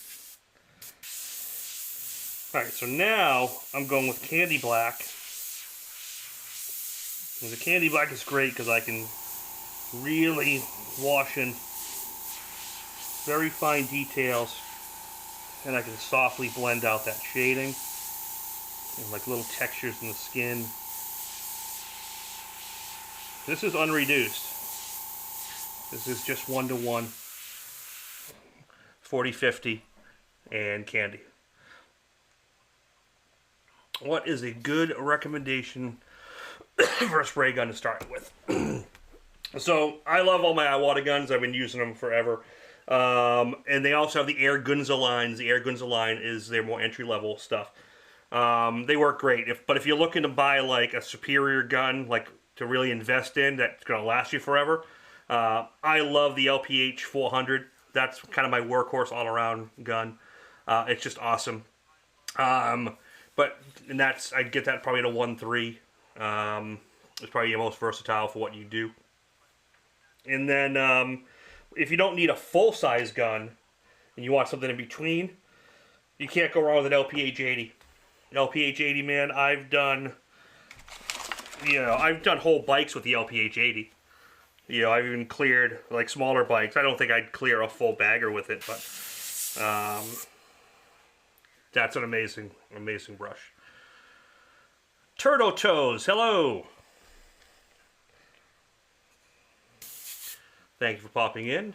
Alright, so now I'm going with candy black. And the candy black is great because I can really wash in very fine details, and I can softly blend out that shading and like little textures in the skin. This is unreduced. This is just 1-to-1, 40-50, and candy. What is a good recommendation for a spray gun to start with? So I love all my Iwata guns. I've been using them forever. And they also have the Air Gunza lines. The Air Gunza line is their more entry-level stuff. They work great. But if you're looking to buy like a superior gun, like to really invest in, that's going to last you forever, I love the LPH 400. That's kind of my workhorse all-around gun. It's just awesome. And that's, I'd get that probably at a 1.3. It's probably your most versatile for what you do. And then if you don't need a full-size gun and you want something in between, you can't go wrong with an LPH 80. LPH 80, man, I've done whole bikes with the LPH 80. You know, I've even cleared like smaller bikes. I don't think I'd clear a full bagger with it, but that's an amazing, amazing brush. Turtle Toes, hello. Thank you for popping in.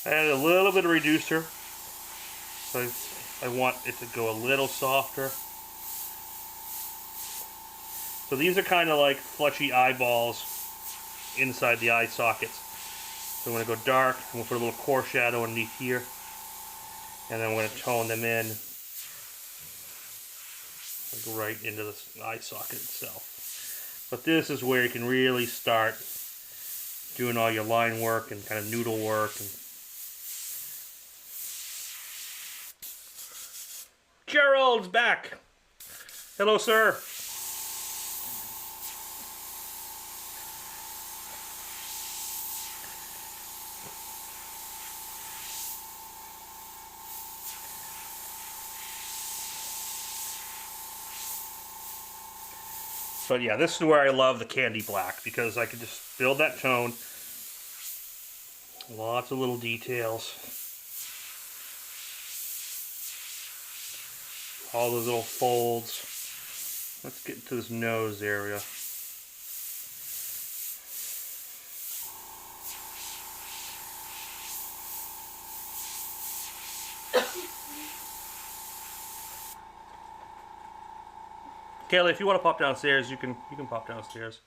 I added a little bit of reducer, so I want it to go a little softer. So these are kind of like fleshy eyeballs inside the eye sockets. So I'm going to go dark, and we'll put a little core shadow underneath here, and then I'm going to tone them in right into the eye socket itself. But this is where you can really start doing all your line work and kind of noodle work. And Gerald's back. Hello, sir. But yeah, this is where I love the candy black, because I can just build that tone. Lots of little details. All those little folds. Let's get into this nose area. Kayla, if you want to pop downstairs, you can pop downstairs.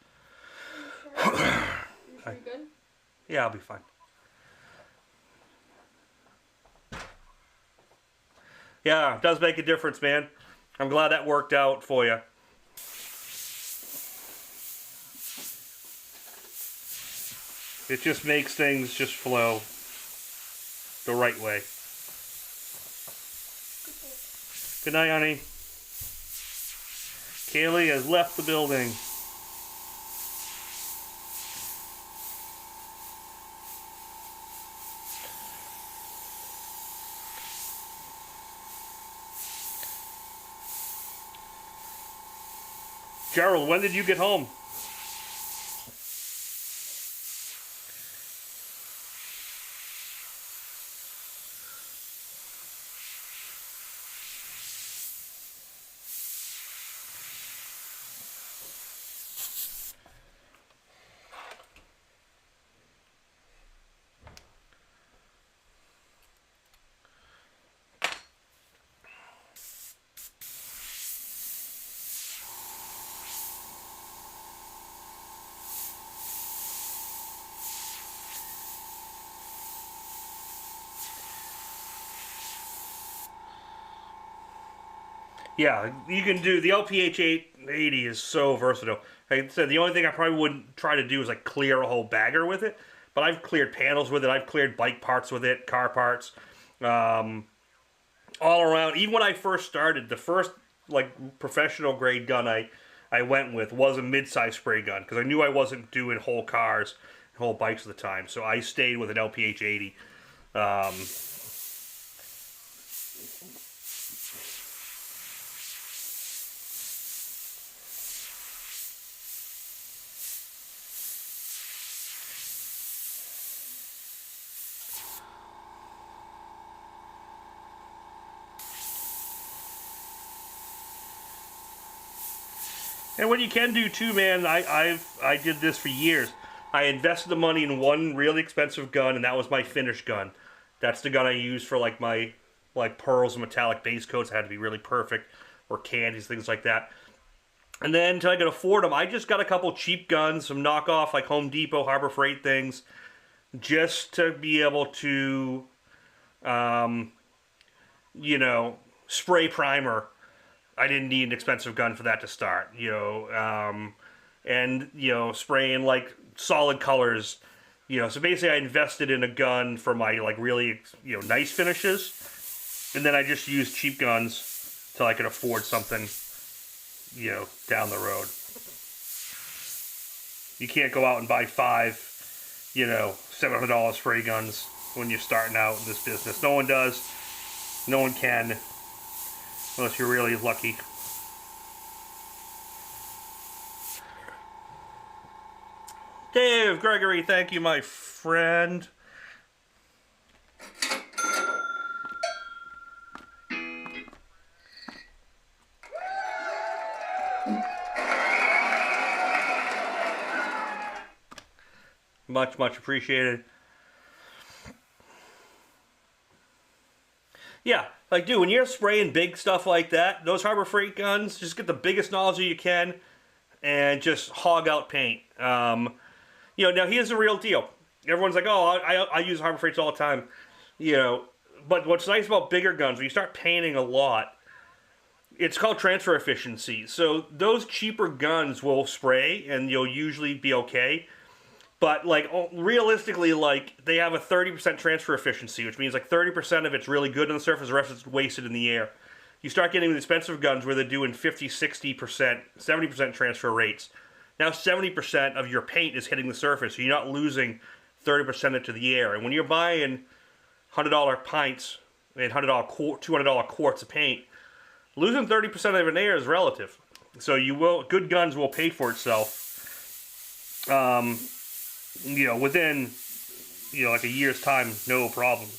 You sure you're good? Yeah, I'll be fine. Yeah, it does make a difference, man. I'm glad that worked out for you. It just makes things just flow the right way. Good night, honey. Kaylee has left the building. Gerald, when did you get home? Yeah, you can do, the LPH 880 is so versatile. Like I said, the only thing I probably wouldn't try to do is like clear a whole bagger with it. But I've cleared panels with it. I've cleared bike parts with it, car parts, all around. Even when I first started, the first like professional grade gun I went with was a mid-size spray gun because I knew I wasn't doing whole cars, whole bikes at the time. So I stayed with an LPH 80. And what you can do too, man, I did this for years. I invested the money in one really expensive gun, and that was my finish gun. That's the gun I used for like my pearls and metallic base coats. It had to be really perfect, or candies, things like that. And then until I could afford them, I just got a couple cheap guns, some knockoff like Home Depot, Harbor Freight things, just to be able to, you know, spray primer. I didn't need an expensive gun for that to start, you know, and, you know, spraying like solid colors, you know, so basically I invested in a gun for my like really, you know, nice finishes, and then I just used cheap guns till I could afford something, you know, down the road. You can't go out and buy 5, you know, $700 spray guns when you're starting out in this business. No one does, no one can. Unless you're really lucky. Dave Gregory, thank you, my friend. Much, much appreciated. Yeah, like, dude, when you're spraying big stuff like that, those Harbor Freight guns, just get the biggest nozzle you can and just hog out paint. You know, now here's the real deal. Everyone's like, oh, I use Harbor Freights all the time. You know, but what's nice about bigger guns, when you start painting a lot, it's called transfer efficiency. So those cheaper guns will spray and you'll usually be okay. But, like, realistically, like, they have a 30% transfer efficiency, which means, like, 30% of it's really good on the surface, the rest is wasted in the air. You start getting the expensive guns where they're doing 50, 60%, 70% transfer rates. Now 70% of your paint is hitting the surface, so you're not losing 30% into the air. And when you're buying $100 pints and $200 quarts of paint, losing 30% of an air is relative. So good guns will pay for itself. You know, within, you know, like a year's time, no problem.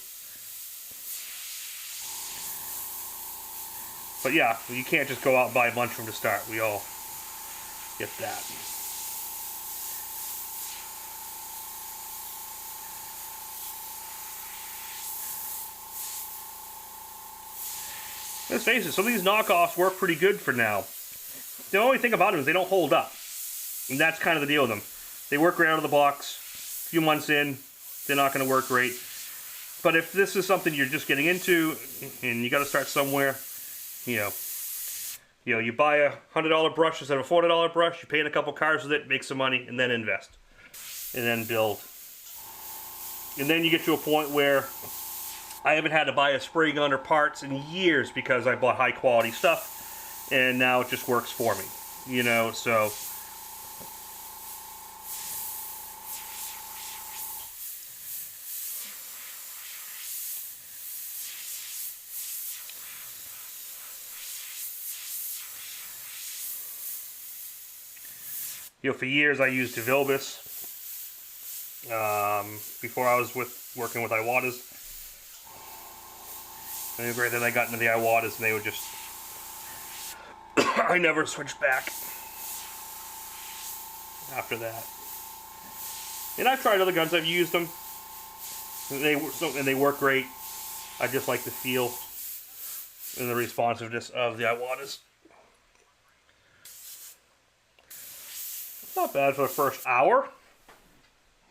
But yeah, you can't just go out and buy a bunch of them to start. We all get that. Let's face it, some of these knockoffs work pretty good for now. The only thing about them is they don't hold up. And that's kind of the deal with them. They work great out of the box. A few months in, they're not going to work great. But if this is something you're just getting into, and you got to start somewhere, you know, you buy a $100 brush instead of a $400 brush, you paint a couple cars with it, make some money, and then invest. And then build. And then you get to a point where I haven't had to buy a spray gun or parts in years because I bought high quality stuff, and now it just works for me. You know, so... You know, for years I used DeVilbiss. Before I was working with Iwatas. And then I got into the Iwatas and they would just... I never switched back after that. And I've tried other guns, I've used them. And they work great. I just like the feel and the responsiveness of the Iwatas. Not bad for the first hour.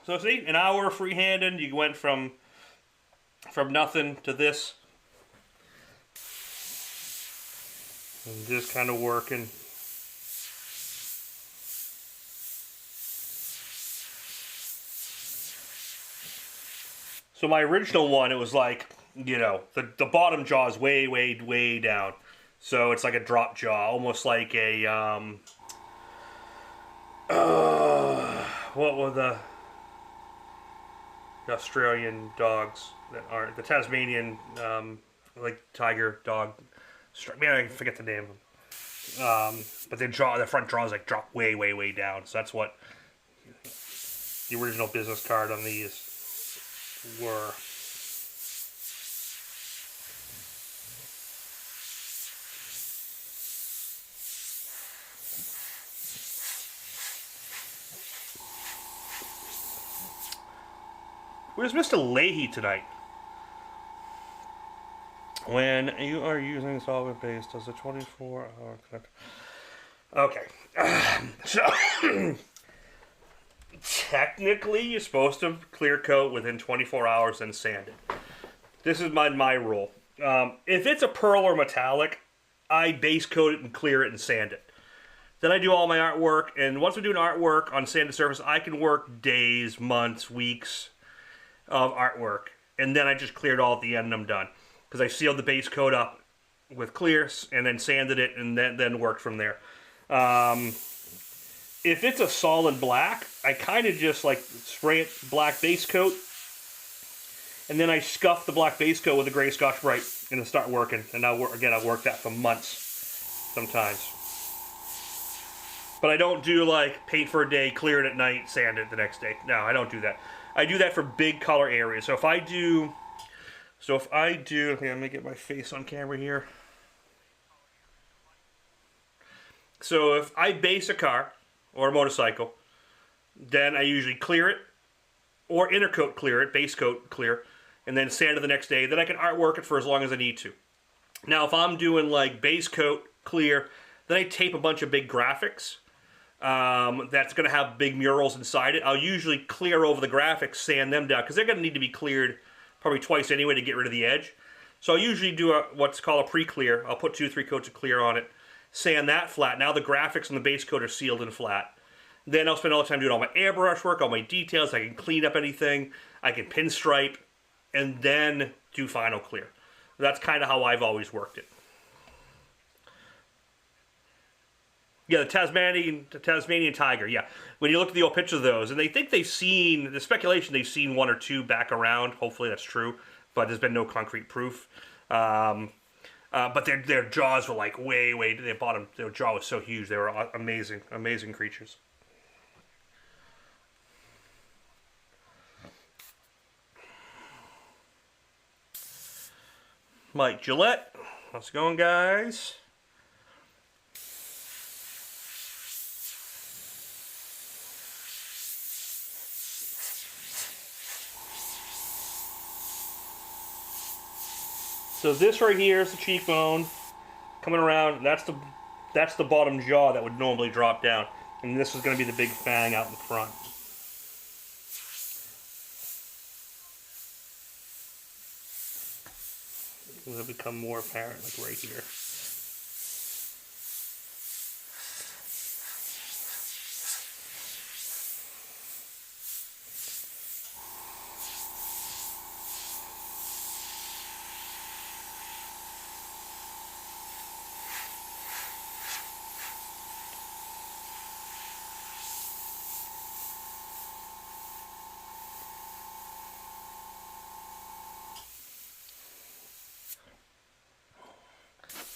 So see, an hour freehanding, you went from nothing to this. And just kind of working. So my original one, it was like, you know, the bottom jaw is way, way, way down. So it's like a drop jaw, almost like a, what were the Australian dogs that aren't, the Tasmanian, like tiger dog, man, I forget the name of them. But the front jaws like drop way, way, way down. So that's what the original business card on these were. Where's Mr. Leahy tonight? When you are using solvent base, does a 24-hour connect? Okay. So technically, you're supposed to clear coat within 24 hours and sand it. This is my rule. If it's a pearl or metallic, I base coat it and clear it and sand it. Then I do all my artwork, and once I'm doing artwork on sanded surface, I can work days, months, weeks of artwork, and then I just clear it all at the end and I'm done. Because I sealed the base coat up with clear and then sanded it and then worked from there. If it's a solid black, I kind of just like spray it black base coat, and then I scuff the black base coat with a gray Scotch Brite and then start working. And I'll work that for months sometimes. But I don't do like paint for a day, clear it at night, sand it the next day. No, I don't do that. I do that for big color areas. So if I do, okay, let me get my face on camera here. So if I base a car or a motorcycle, then I usually clear it or intercoat clear it, base coat clear, and then sand it the next day. Then I can artwork it for as long as I need to. Now if I'm doing like base coat clear, then I tape a bunch of big graphics. That's going to have big murals inside it. I'll usually clear over the graphics, sand them down, because they're going to need to be cleared probably twice anyway to get rid of the edge. So I'll usually do what's called a pre-clear. I'll put 2 or 3 coats of clear on it, sand that flat. Now the graphics and the base coat are sealed and flat. Then I'll spend all the time doing all my airbrush work, all my details. I can clean up anything. I can pinstripe, and then do final clear. That's kind of how I've always worked it. Yeah, the Tasmanian tiger, yeah. When you look at the old pictures of those, and they think they've seen, the speculation they've seen 1 or 2 back around. Hopefully that's true, but there's been no concrete proof. But their jaws were like way, their jaw was so huge. They were amazing, amazing creatures. Mike Gillette, how's it going, guys? So this right here is the cheekbone coming around. That's the bottom jaw that would normally drop down, and this is going to be the big fang out in front. It'll become more apparent, like right here.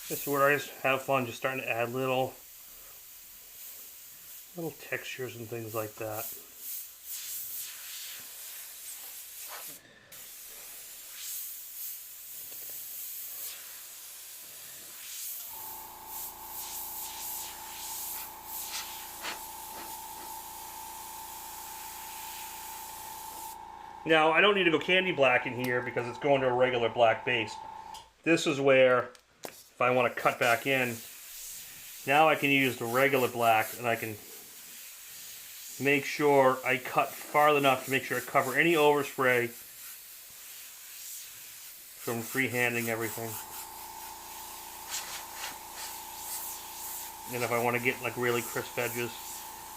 This is where I just have fun, just starting to add little textures and things like that. Now, I don't need to go candy black in here because it's going to a regular black base. This is where, if I want to cut back in, now I can use the regular black, and I can make sure I cut far enough to make sure I cover any overspray from freehanding everything. And if I want to get like really crisp edges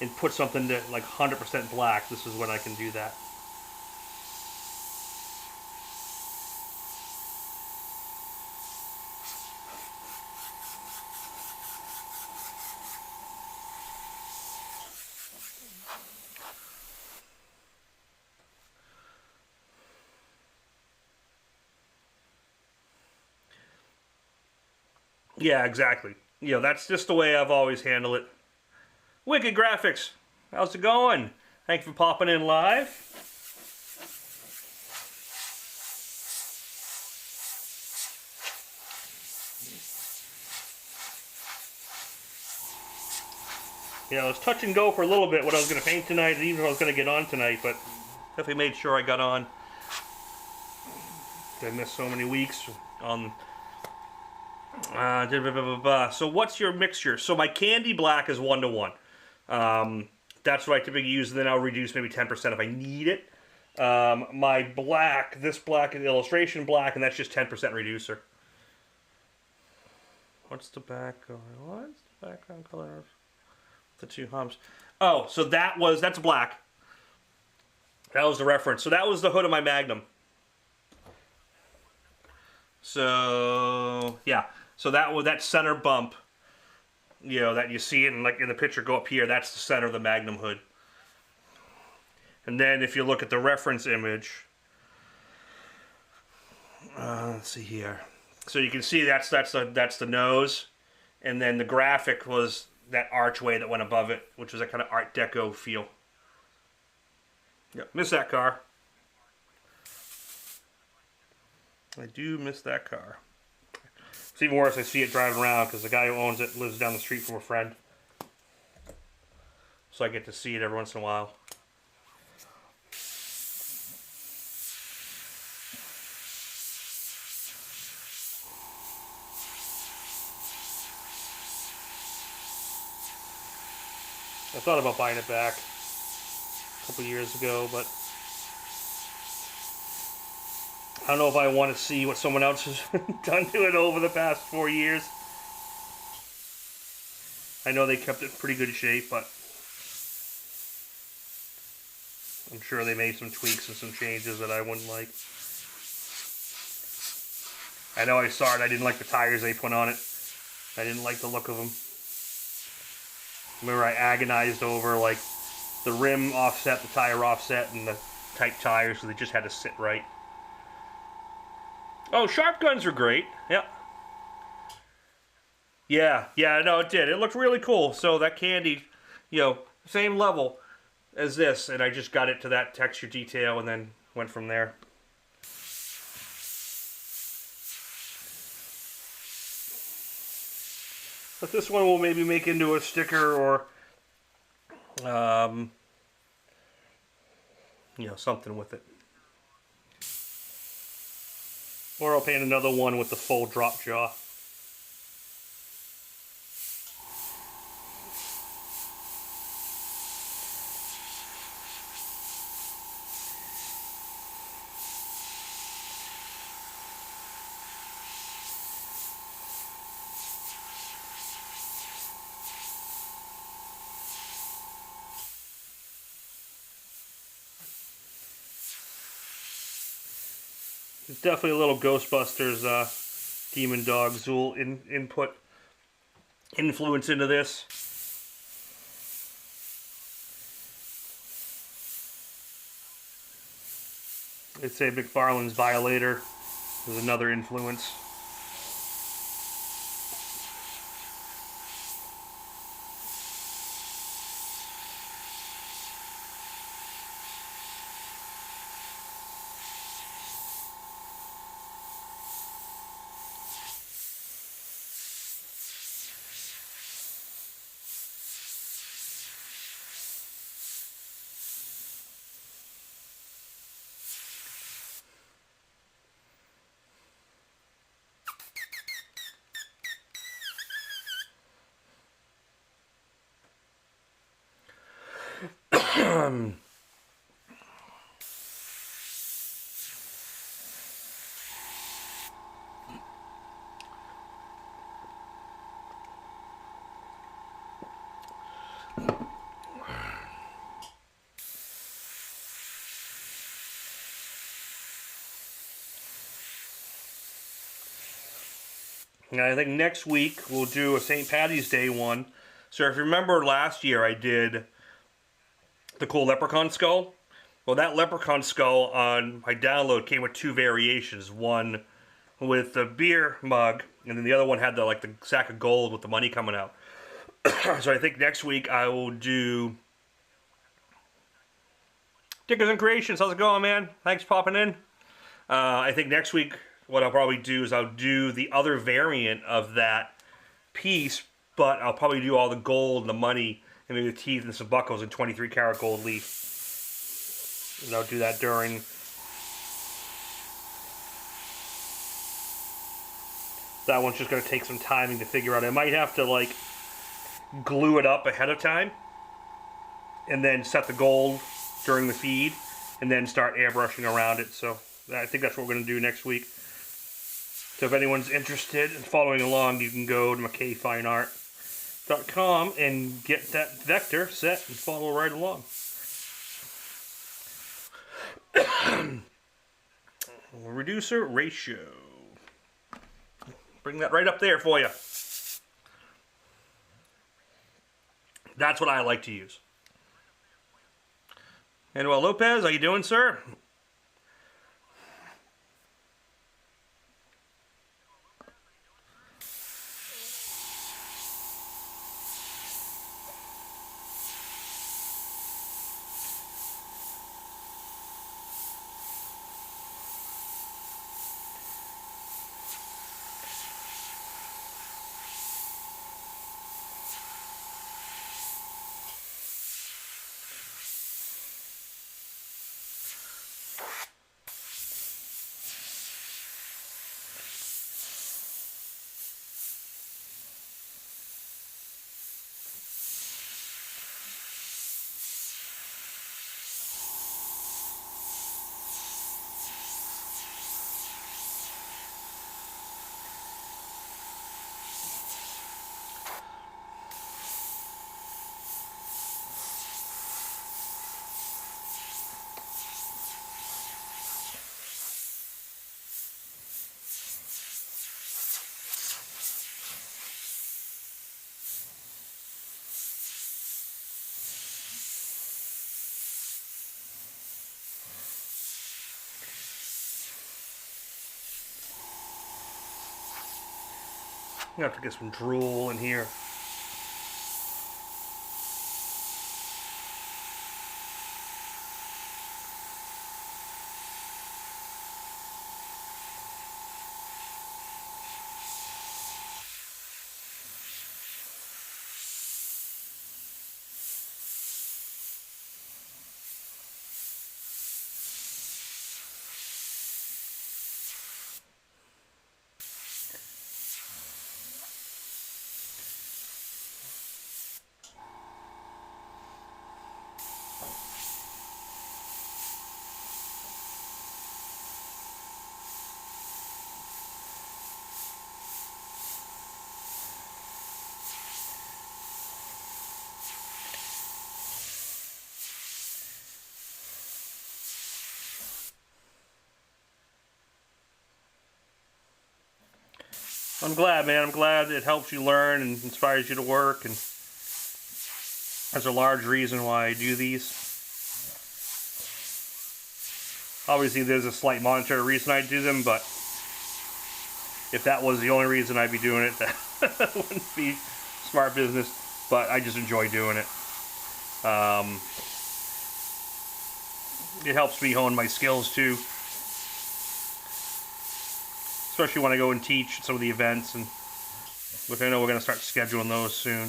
and put something to like 100% black, this is when I can do that. Yeah, exactly. You know, that's just the way I've always handled it. Wicked Graphics, how's it going? Thanks for popping in live. Yeah, I was touch and go for a little bit what I was going to paint tonight, and even if I was going to get on tonight, but definitely made sure I got on. I missed so many weeks on. So what's your mixture? So my candy black is 1:1. That's what I typically use, and then I'll reduce maybe 10% if I need it. My black, this black is illustration black, and that's just 10% reducer. What's the background? What's the background color? The two humps. Oh, so that's black. That was the reference. So that was the hood of my Magnum. So yeah. So that center bump, you know, that you see it in the picture go up here, that's the center of the Magnum hood. And then if you look at the reference image, let's see here. So you can see that's the nose, and then the graphic was that archway that went above it, which was a kind of Art Deco feel. Yep, miss that car. I do miss that car. It's even worse, I see it driving around because the guy who owns it lives down the street from a friend. So I get to see it every once in a while. I thought about buying it back a couple years ago, but I don't know if I want to see what someone else has done to it over the past 4 years. I know they kept it in pretty good shape, but I'm sure they made some tweaks and some changes that I wouldn't like. I know I saw it, I didn't like the tires they put on it. I didn't like the look of them. Remember I agonized over like the rim offset, the tire offset, and the tight tires, so they just had to sit right. Oh, sharp guns are great. Yep. Yeah, no, it did. It looked really cool. So that candy, you know, same level as this, and I just got it to that texture detail and then went from there. But this one will maybe make into a sticker or, you know, something with it. Or I'll paint another one with the full drop jaw. There's definitely a little Ghostbusters Demon Dog Zool influence into this. I'd say McFarlane's Violator is another influence. And I think next week we'll do a St. Patty's Day one. So if you remember last year I did the cool leprechaun skull. Well, that leprechaun skull on my download came with 2 variations. One with the beer mug, and then the other one had the sack of gold with the money coming out. So I think next week I will do Dickers and Creations. How's it going, man? Thanks for popping in. I think next week what I'll probably do is I'll do the other variant of that piece, but I'll probably do all the gold and the money and maybe the teeth and some buckles in 23 karat gold leaf. And I'll do that during that one's just going to take some timing to figure out. I might have to glue it up ahead of time and then set the gold during the feed and then start airbrushing around it. So I think that's what we're going to do next week. So if anyone's interested in following along, you can go to McKayFineArt.com and get that vector set and follow right along. Reducer ratio. Bring that right up there for you. That's what I like to use. Manuel Lopez, how you doing, sir? I'm gonna have to get some drool in here. I'm glad, man. I'm glad it helps you learn and inspires you to work, and that's a large reason why I do these. Obviously, there's a slight monetary reason I do them, but if that was the only reason I'd be doing it, that wouldn't be smart business. But I just enjoy doing it. It helps me hone my skills too. Especially when I go and teach some of the events, and which I know we're going to start scheduling those soon.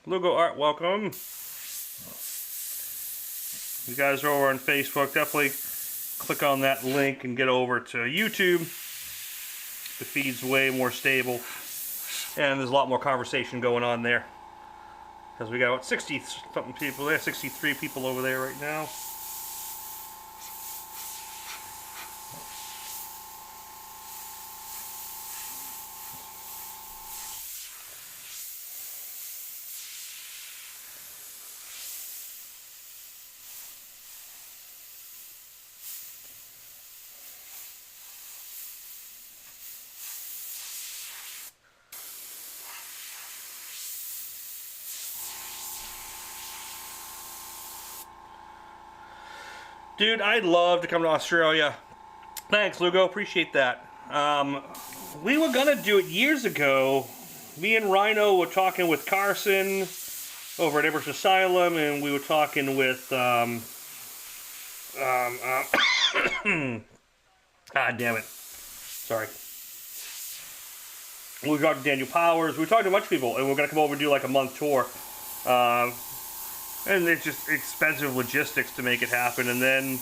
Logo Art, welcome. You guys are over on Facebook, definitely click on that link and get over to YouTube. The feed's way more stable. And there's a lot more conversation going on there. Because we got about 60-something people there, 63 people over there right now. Dude, I'd love to come to Australia. Thanks, Lugo. Appreciate that. We were gonna do it years ago. Me and Rhino were talking with Carson over at Airbrush Asylum, and we were talking with God damn it. Sorry. We talked to Daniel Powers. We talked to a bunch of people, and we're gonna come over and do like a month tour. And it's just expensive logistics to make it happen. And then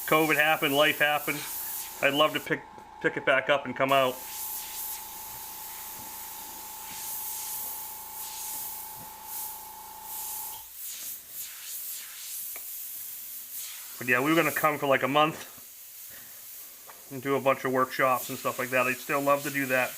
COVID happened, life happened. I'd love to pick it back up and come out. But yeah, we were gonna come for like a month and do a bunch of workshops and stuff like that. I'd still love to do that.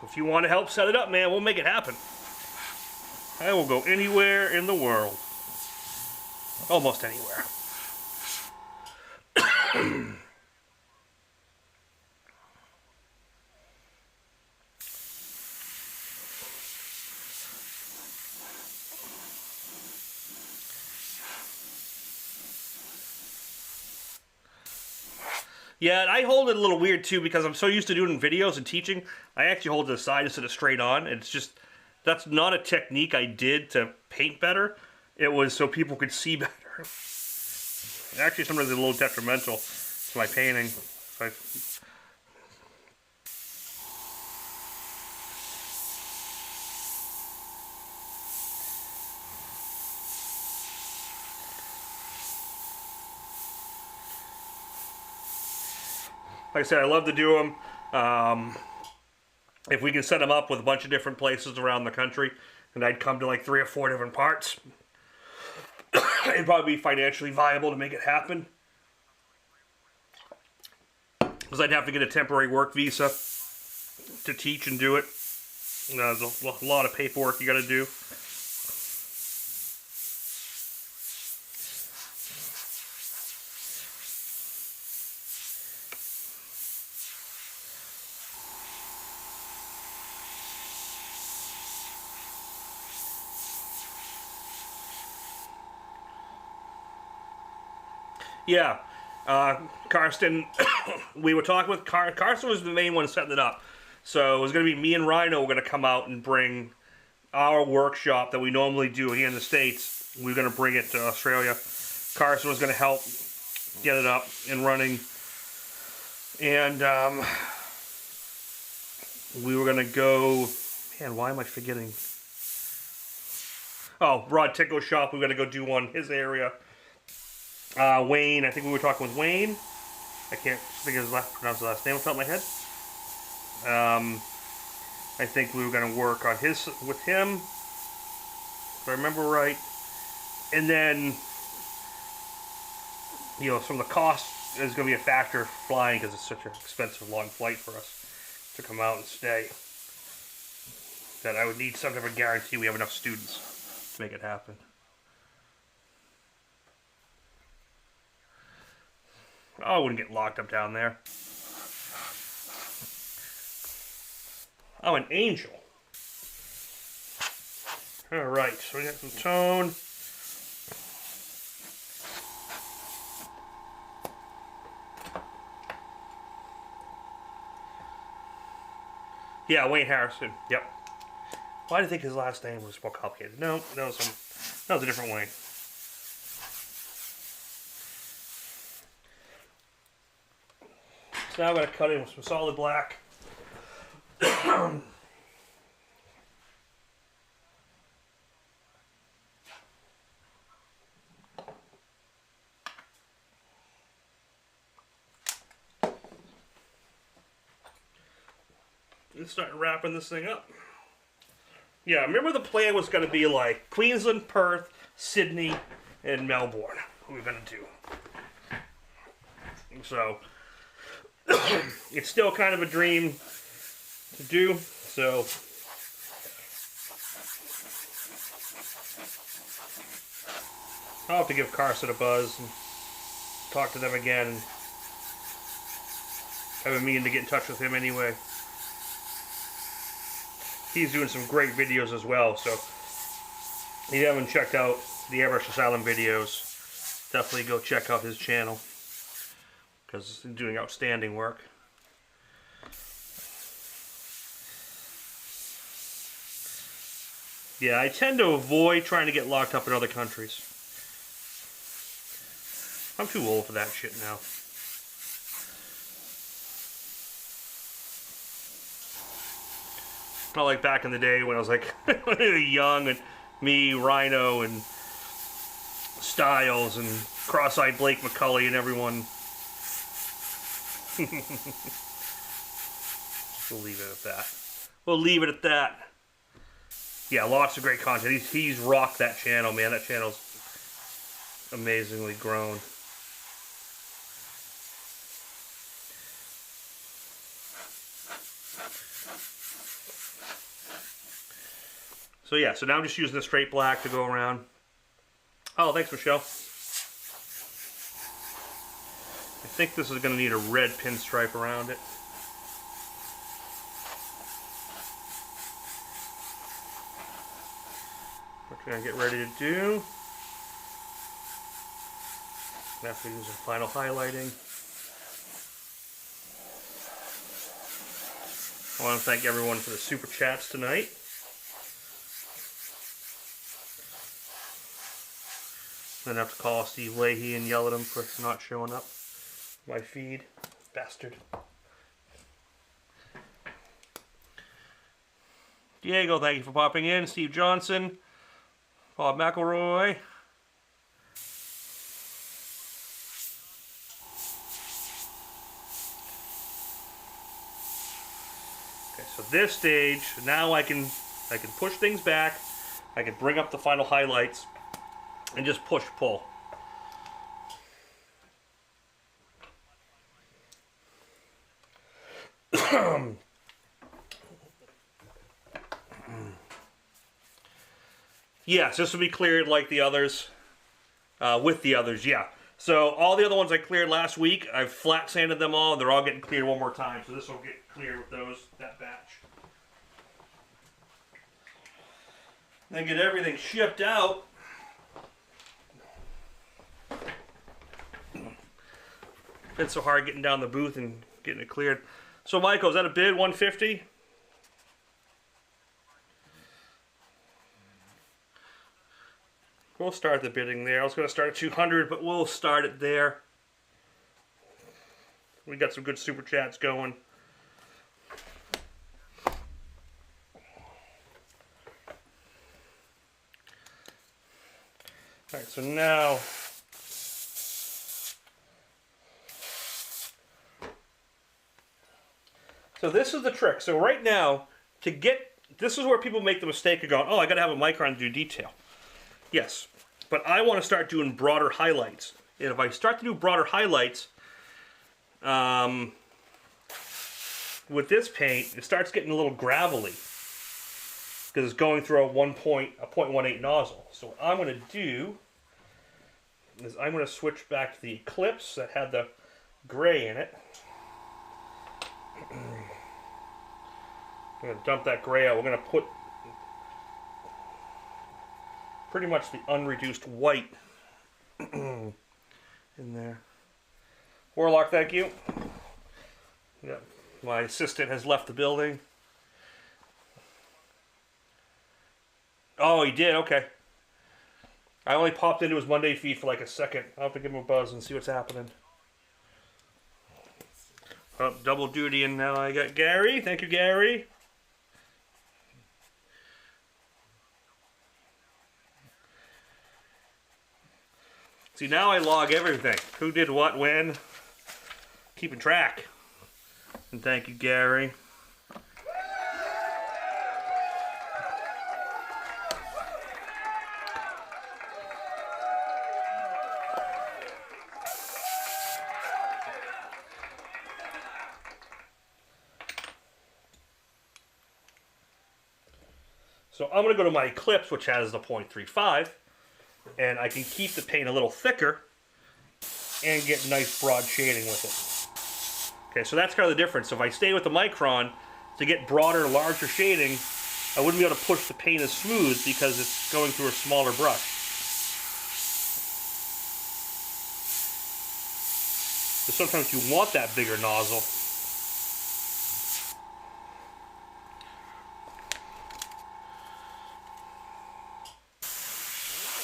If you want to help set it up, man, we'll make it happen. I will go anywhere in the world. Almost anywhere. Yeah, I hold it a little weird too because I'm so used to doing videos and teaching. I actually hold it aside instead of straight on. It's just, that's not a technique I did to paint better. It was so people could see better. Actually, sometimes it's a little detrimental to my painting. Like I said, I love to do them. If we can set them up with a bunch of different places around the country, and I'd come to like 3 or 4 different parts, it'd probably be financially viable to make it happen. Because I'd have to get a temporary work visa to teach and do it. There's a lot of paperwork you got to do. Yeah, Karsten, we were talking with Carson was the main one setting it up. So it was going to be me and Rhino were going to come out and bring our workshop that we normally do here in the States. We were going to bring it to Australia. Carson was going to help get it up and running. And we were going to go, man, why am I forgetting? Oh, Rod Tickle's shop, we were going to go do one in his area. Wayne, I think we were talking with Wayne. I can't think of pronounce his last name off the top of my head. I think we were going to work on with him, if I remember right. And then, you know, some of the cost is going to be a factor flying because it's such an expensive long flight for us to come out and stay. That I would need some type of guarantee we have enough students to make it happen. Oh, I wouldn't get locked up down there. Oh, an angel. Alright, so we got some tone. Yeah, Wayne Harrison. Yep. Why do you think his last name was more complicated? No, that was a different Wayne. So now I'm going to cut in with some solid black. And start wrapping this thing up. Yeah, remember the plan was going to be like Queensland, Perth, Sydney, and Melbourne. We were going to do. So it's still kind of a dream to do, so I'll have to give Carson a buzz and talk to them again. I've been meaning to get in touch with him anyway. He's doing some great videos as well, so if you haven't checked out the Airbrush Asylum videos, definitely go check out his channel, because he's doing outstanding work. Yeah, I tend to avoid trying to get locked up in other countries. I'm too old for that shit now. Not like back in the day when I was like young, and me, Rhino, and Styles, and cross-eyed Blake McCulley, and everyone. We'll leave it at that. We'll leave it at that. Yeah, lots of great content. He's rocked that channel, man. That channel's amazingly grown. So yeah, so now I'm just using the straight black to go around. Oh, thanks, Michelle. I think this is going to need a red pinstripe around it. What we're going to get ready to do. I have to use some final highlighting. I want to thank everyone for the super chats tonight. Then I have to call Steve Leahy and yell at him for not showing up. My feed. Bastard. Diego, thank you for popping in. Steve Johnson. Bob McElroy. Okay, so this stage, now I can push things back. I can bring up the final highlights and just push pull. Yes, this will be cleared like the others, with the others, yeah. So all the other ones I cleared last week, I've flat sanded them all. They're all getting cleared one more time, so this will get cleared with that batch. Then get everything shipped out. It's so hard getting down the booth and getting it cleared. So Michael, is that a bid, 150? We'll start the bidding there. I was going to start at 200, but we'll start it there. We got some good super chats going. Alright, so now so this is the trick. So right now, this is where people make the mistake of going, oh, I got to have a micron to do detail. Yes, but I want to start doing broader highlights. And if I start to do broader highlights, with this paint, it starts getting a little gravelly because it's going through a 0.18 nozzle. So what I'm going to do is I'm going to switch back to the Eclipse that had the gray in it. I'm going to dump that gray out. We're going to put pretty much the unreduced white in there. Warlock, thank you. Yep. My assistant has left the building. Oh, he did? Okay. I only popped into his Monday feed for like a second. I'll have to give him a buzz and see what's happening. Oh, double duty, and now I got Gary. Thank you, Gary. See, now I log everything. Who did what, when. Keeping track. And thank you, Gary. So I'm going to go to my Eclipse, which has the 0.35, and I can keep the paint a little thicker, and get nice broad shading with it. Okay, so that's kind of the difference. So if I stay with the Micron to get broader, larger shading, I wouldn't be able to push the paint as smooth because it's going through a smaller brush. So sometimes you want that bigger nozzle.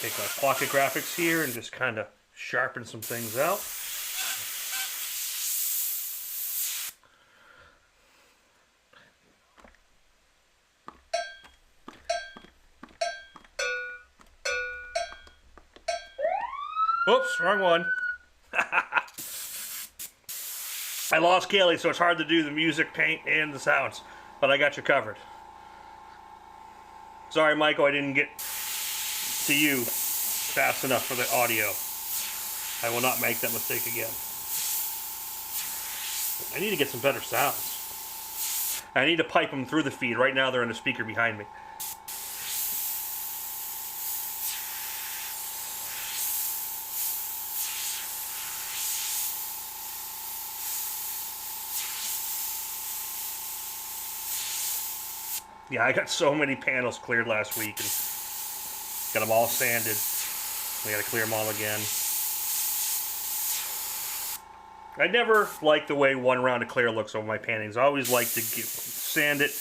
Take my Pocket Graphics here and just kind of sharpen some things out. Oops, wrong one. I lost Kaylee, so it's hard to do the music, paint, and the sounds. But I got you covered. Sorry, Michael, I didn't get to you fast enough for the audio. I will not make that mistake again. I need to get some better sounds. I need to pipe them through the feed. Right now they're in the speaker behind me. Yeah, I got so many panels cleared last week and got them all sanded. We got to clear them all again. I never like the way one round of clear looks over my paintings. I always like to sand it,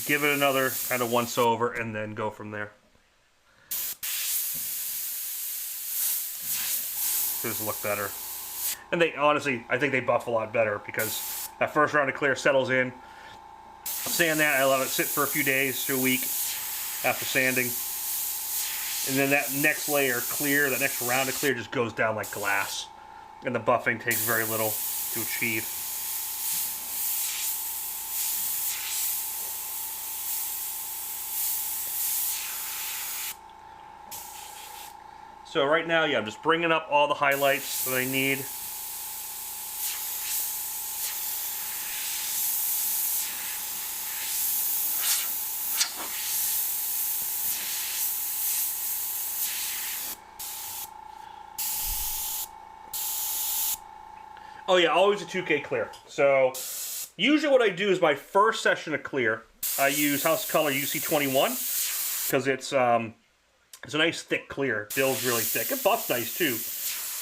give it another kind of once over, and then go from there. These look better. And they honestly, I think they buff a lot better because that first round of clear settles in. Sand that, I let it sit for a few days to a week after sanding. And then that next layer clear, that next round of clear just goes down like glass. And the buffing takes very little to achieve. So right now, yeah, I'm just bringing up all the highlights that I need. Oh yeah, always a 2K clear. So usually what I do is my first session of clear, I use House of Color UC21 because it's a nice thick clear. It builds really thick. It buffs nice too,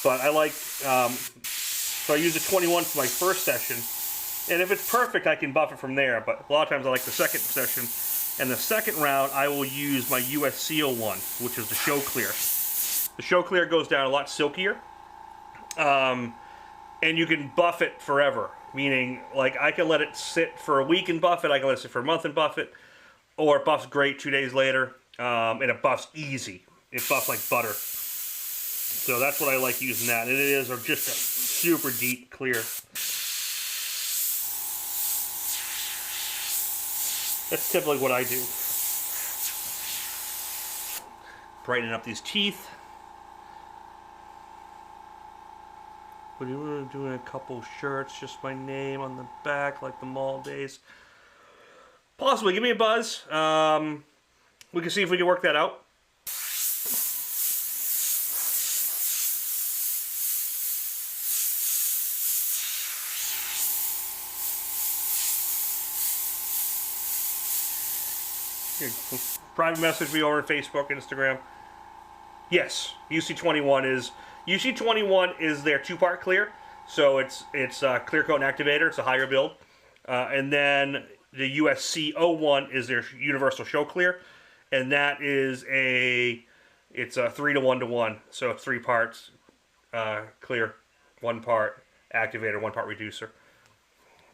but I like so I use a 21 for my first session, and if it's perfect, I can buff it from there. But a lot of times I like the second session, and the second round I will use my USC01, which is the show clear. The show clear goes down a lot silkier. And you can buff it forever, meaning like I can let it sit for a week and buff it, I can let it sit for a month and buff it, or it buffs great 2 days later, and it buffs easy. It buffs like butter. So that's what I like using that. And it is just a super deep clear. That's typically what I do. Brightening up these teeth. But we were doing a couple shirts, just my name on the back, like the mall days. Possibly, give me a buzz. We can see if we can work that out. Here, private message me over on Facebook, Instagram. Yes, UC21 is their two-part clear, so it's clear coat and activator. It's a higher build, and then the USC01 is their universal show clear, and that is it's a 3 to 1 to 1, so it's 3 parts clear, 1 part activator, 1 part reducer.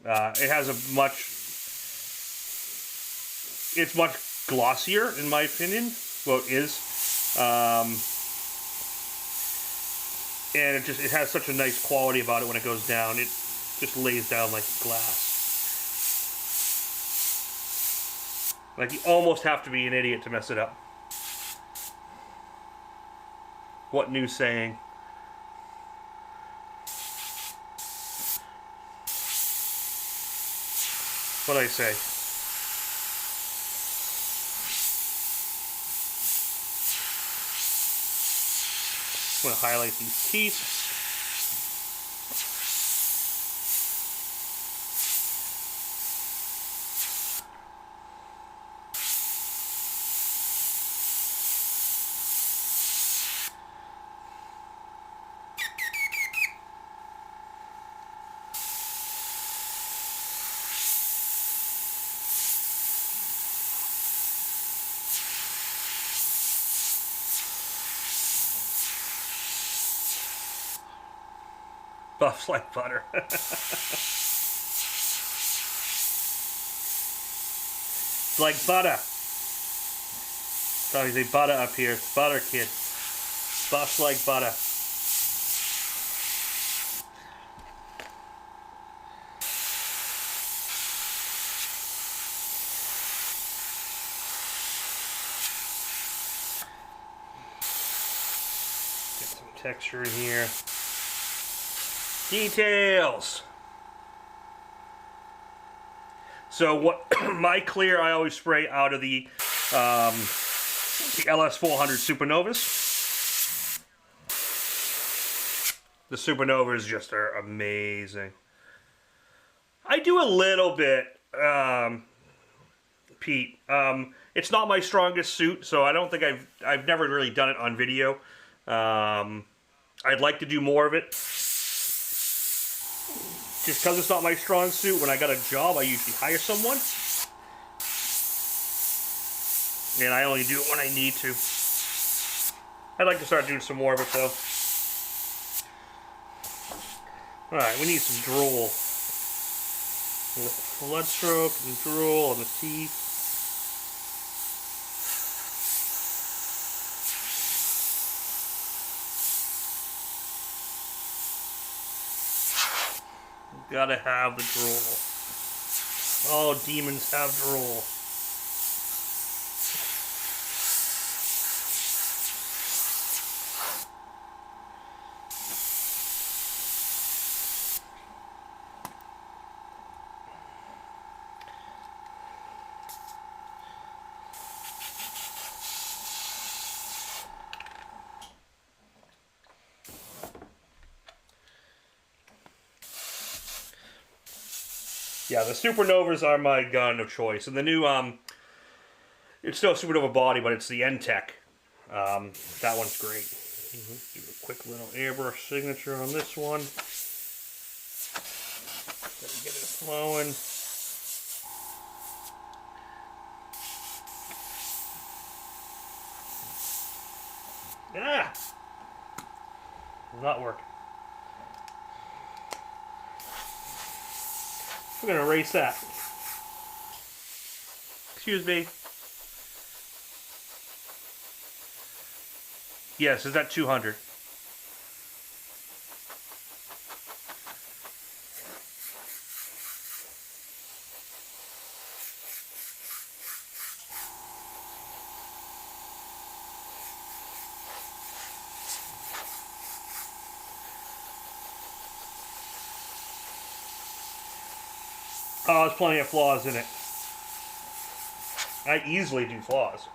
It has it's much glossier in my opinion. Well, it is. And it has such a nice quality about it when it goes down. It just lays down like glass. Like you almost have to be an idiot to mess it up. What new saying? What'd I say? going to highlight these teeth. Buffs like butter. It's like butter. So you say butter up here. It's butter, kid. Buffs like butter. Get some texture in here. Details. So what my clear I always spray out of the LS400 Supernovas. The Supernovas just are amazing. I do a little bit, Pete. It's not my strongest suit, so I don't think I've never really done it on video. I'd like to do more of it. Just because it's not my strong suit, when I got a job, I usually hire someone. And I only do it when I need to. I'd like to start doing some more of it, though. Alright, we need some drool. Blood stroke and drool on the teeth. Gotta have the drool. All demons have drool. Yeah, the Supernovas are my gun of choice. And the new, it's still a Supernova body, but it's the N-Tech. That one's great. Do a quick little airbrush signature on this one. Gotta get it flowing. Ah! Not working. We're going to erase that. Excuse me. Yes, is that 200? Oh, there's plenty of flaws in it. I easily do flaws.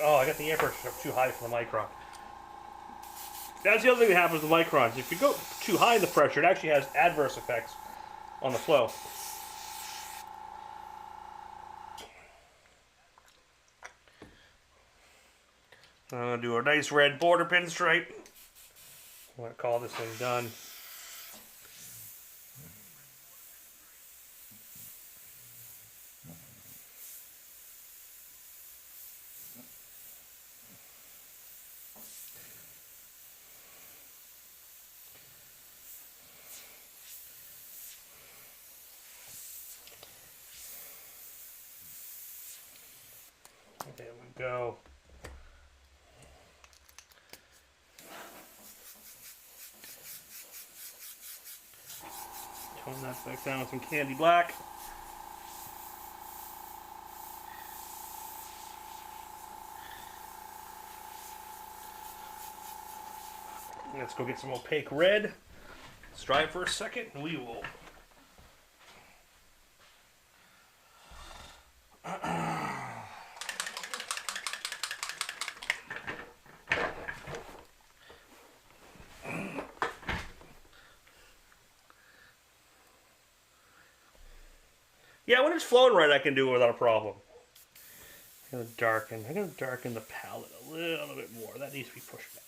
Oh, I got the airbrush up too high for the micron. That's the other thing that happens with microns. If you go too high in the pressure, it actually has adverse effects on the flow. I'm going to do a nice red border pinstripe. I'm going to call this thing done. There we go. Tone that back down with some candy black. Let's go get some opaque red. Let's dry for a second and we will. Yeah, when it's flowing right, I can do it without a problem. I'm gonna darken the palette a little bit more. That needs to be pushed back.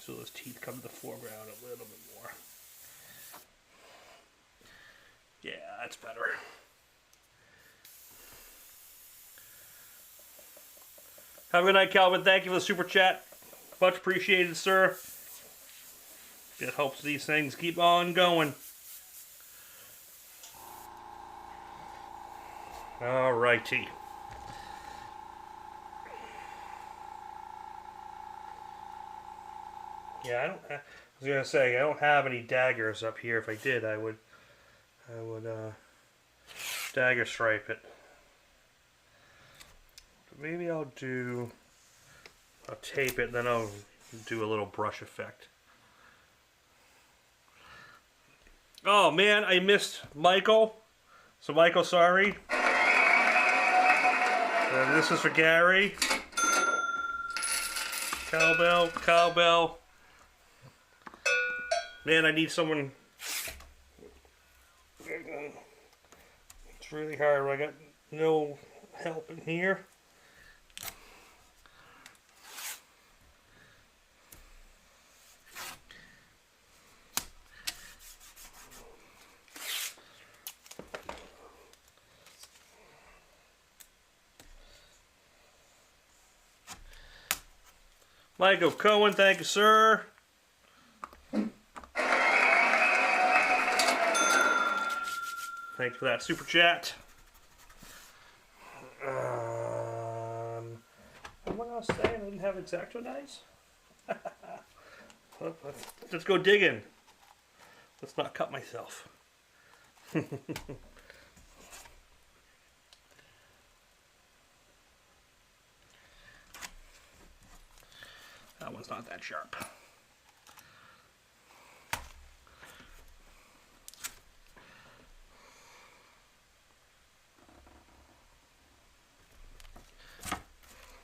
So those teeth come to the foreground a little bit more. Yeah, that's better. Have a good night, Calvin. Thank you for the super chat. Much appreciated, sir. It helps these things keep on going. Alrighty. Yeah, I was gonna say I don't have any daggers up here. If I did, I would dagger stripe it. But maybe I'll tape it, then I'll do a little brush effect. Oh man, I missed Michael. So Michael, sorry. This is for Gary. Cowbell, cowbell. Man, I need someone. It's really hard. I got no help in here. Michael Cohen, thank you, sir. Thanks for that super chat. What I was saying, I didn't have X-Acto knives. Let's go digging. Let's not cut myself. That one's not that sharp.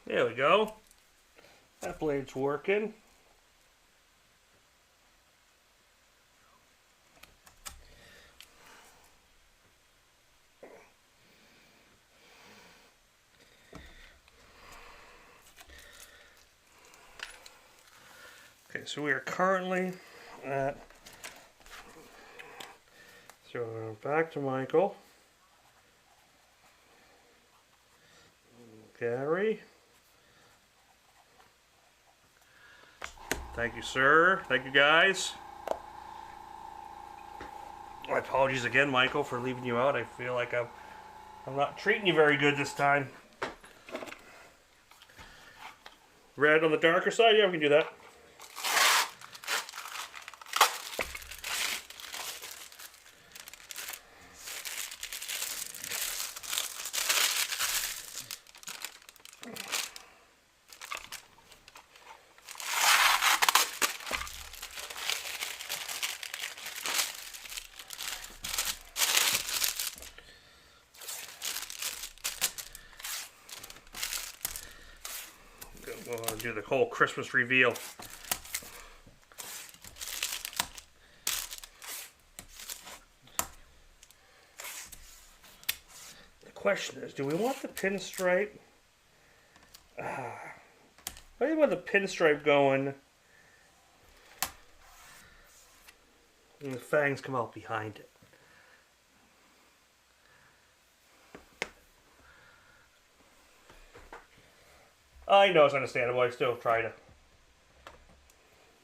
There we go. That blade's working. Okay, so we are currently at, so back to Michael. Gary. Thank you, sir. Thank you, guys. My apologies again, Michael, for leaving you out. I feel like I'm not treating you very good this time. Red on the darker side? Yeah, we can do that. We'll do the whole Christmas reveal. The question is, do we want the pinstripe? I think want the pinstripe going, and the fangs come out behind it. I know it's understandable. I still try to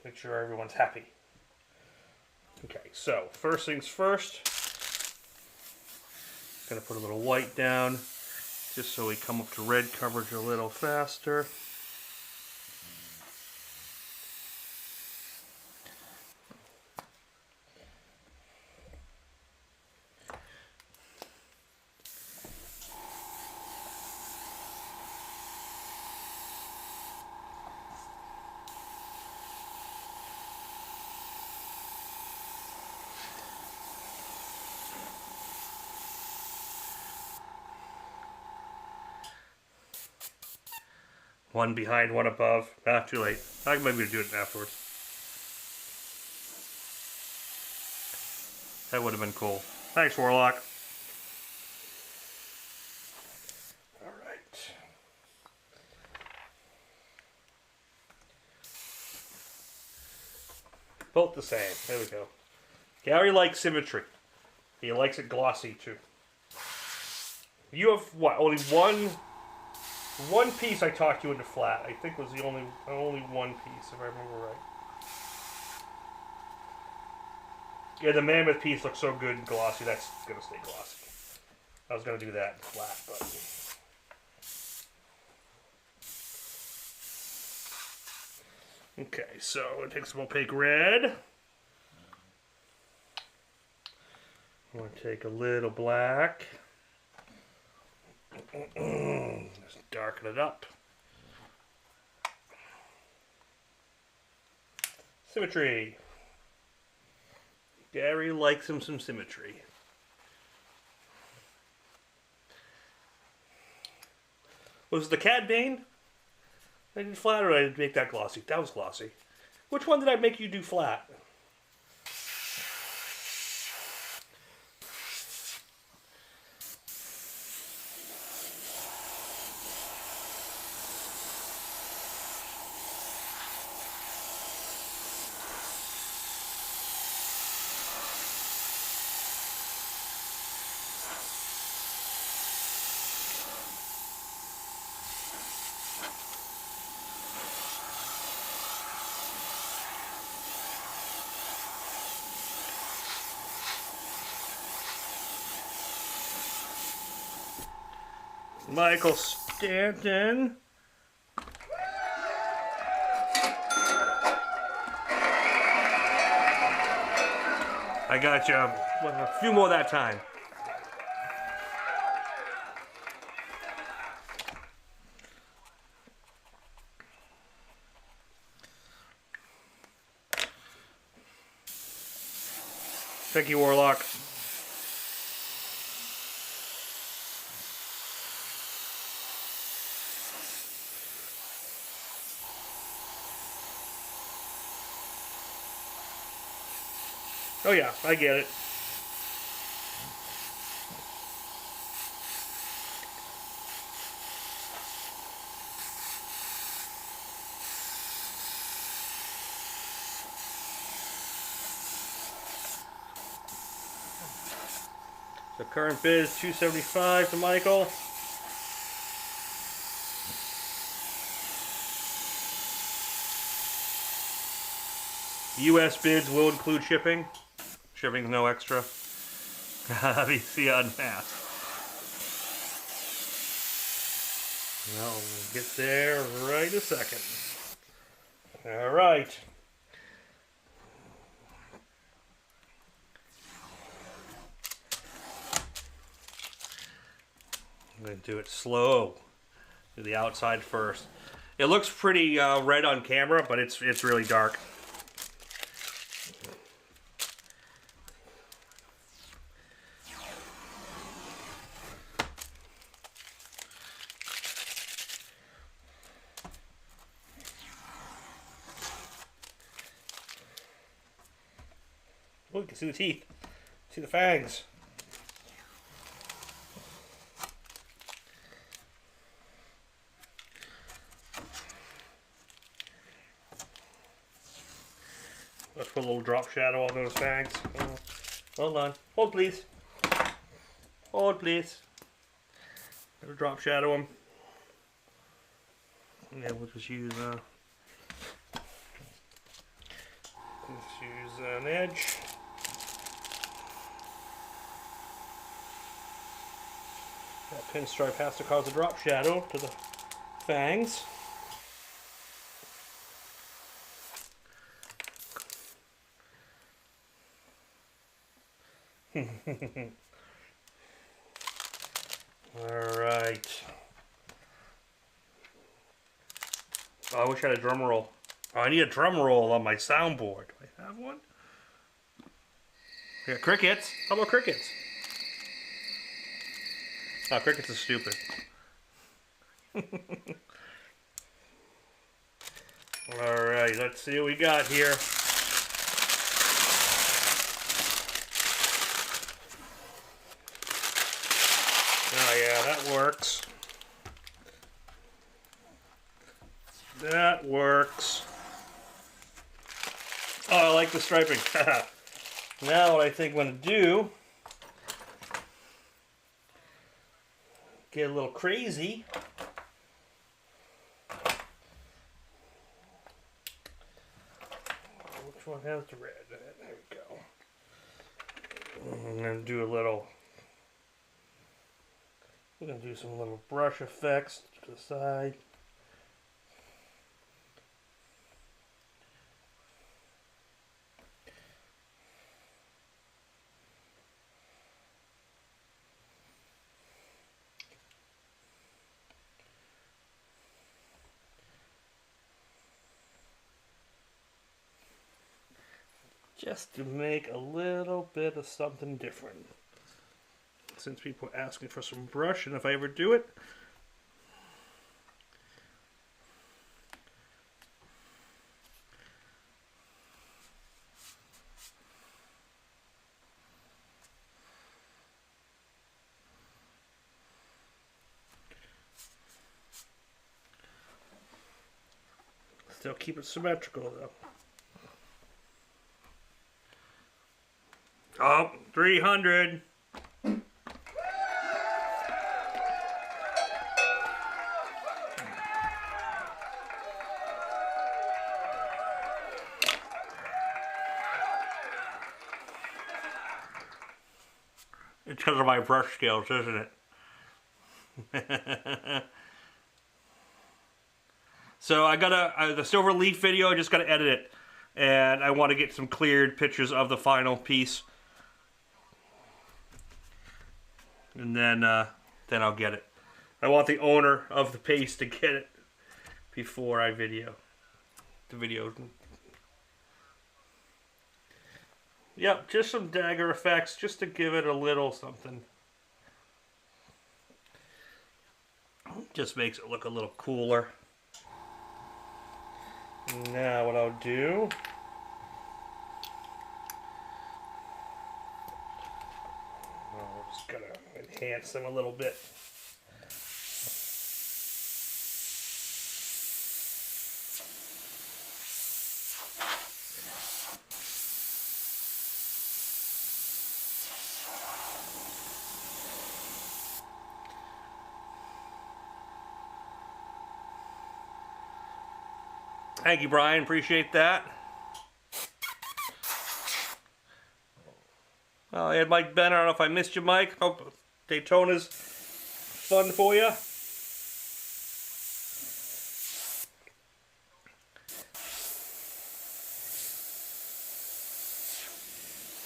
make sure everyone's happy. Okay, so first things first, gonna put a little white down just so we come up to red coverage a little faster. One behind, one above. Ah, too late. I might be able to do it afterwards. That would have been cool. Thanks, Warlock. Alright. Both the same. There we go. Gary likes symmetry. He likes it glossy too. You have what? Only one piece I talked you into flat. I think was the only one piece, if I remember right. Yeah, the mammoth piece looks so good and glossy. That's gonna stay glossy. I was gonna do that in flat, but okay. So it takes some opaque red. I'm gonna take a little black. Just darken it up. Symmetry. Gary likes him some symmetry. Was it the Cad Bane? I did flat, or did I make that glossy? That was glossy. Which one did I make you do flat? Michael Stanton. I got you. A few more that time. Thank you, Warlock. Oh yeah, I get it. The current bid is $275 to Michael. U.S. bids will include shipping. Shipping's no extra. See you unmasked. Well, we'll get there right in a second. All right. I'm going to do it slow. Do the outside first. It looks pretty red on camera, but it's really dark. Oh, you can see the teeth. See the fangs. Let's put a little drop shadow on those fangs. Hold on. Hold, please. Hold, please. Gotta drop shadow them. Yeah, we'll just use an edge. That pinstripe has to cause a drop shadow to the fangs. Alright. Oh, I wish I had a drum roll. Oh, I need a drum roll on my soundboard. Do I have one? Yeah, crickets. How about crickets? Oh, crickets are stupid. Alright, let's see what we got here. Oh yeah, that works. That works. Oh, I like the striping. Now what I think I'm going to do, get a little crazy. Which one has the red in it? There we go. And then do a little, we're going to do some little brush effects to the side. Just to make a little bit of something different. Since people are asking for some brush, and if I ever do it, still keep it symmetrical though. Oh, 300. It's because of my brush skills, isn't it? So I got the silver leaf video, I just got to edit it. And I want to get some cleared pictures of the final piece. And then I'll get it. I want the owner of the piece to get it before I video the video. Yep, just some dagger effects, just to give it a little something. Just makes it look a little cooler. Now what I'll do, I'm just gonna enhance them a little bit. Thank you, Brian. Appreciate that. Well, I had Mike Benner. I don't know if I missed you, Mike. Hope Daytona's fun for you.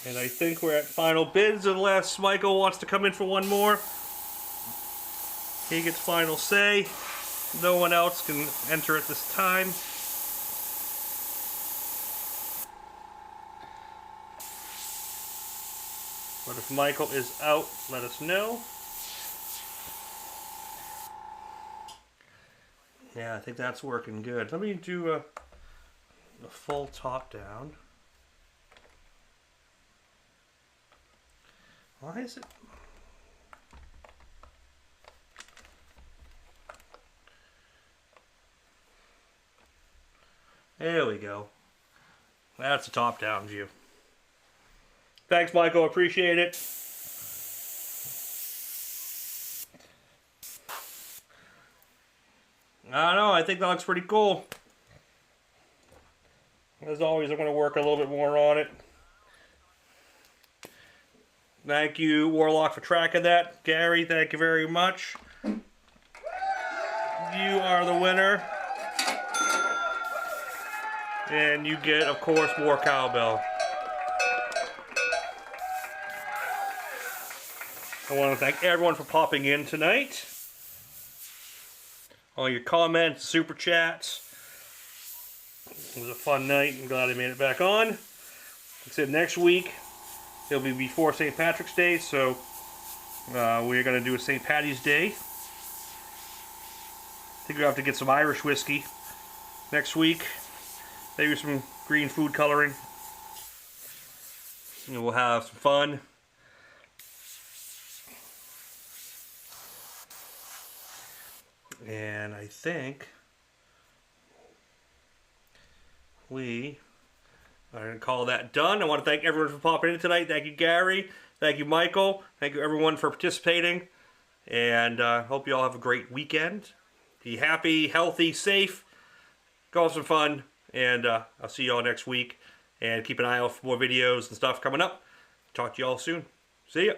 And I think we're at final bids unless Michael wants to come in for one more. He gets final say. No one else can enter at this time. But if Michael is out, let us know. Yeah, I think that's working good. Let me do a full top down. Why is it? There we go. That's a top down view. Thanks, Michael. Appreciate it. I don't know. I think that looks pretty cool. As always, I'm going to work a little bit more on it. Thank you, Warlock, for tracking that. Gary, thank you very much. You are the winner. And you get, of course, more cowbell. I want to thank everyone for popping in tonight. All your comments, super chats. It was a fun night. I'm glad I made it back on. Like I said, next week it'll be before St. Patrick's Day, so we're going to do a St. Patty's Day. I think we'll have to get some Irish whiskey next week. maybe some green food coloring. And we'll have some fun. And I think we are going to call that done. I want to thank everyone for popping in tonight. Thank you, Gary. Thank you, Michael. Thank you, everyone, for participating. And hope you all have a great weekend. Be happy, healthy, safe. Go have some fun. And I'll see you all next week. And keep an eye out for more videos and stuff coming up. Talk to you all soon. See ya.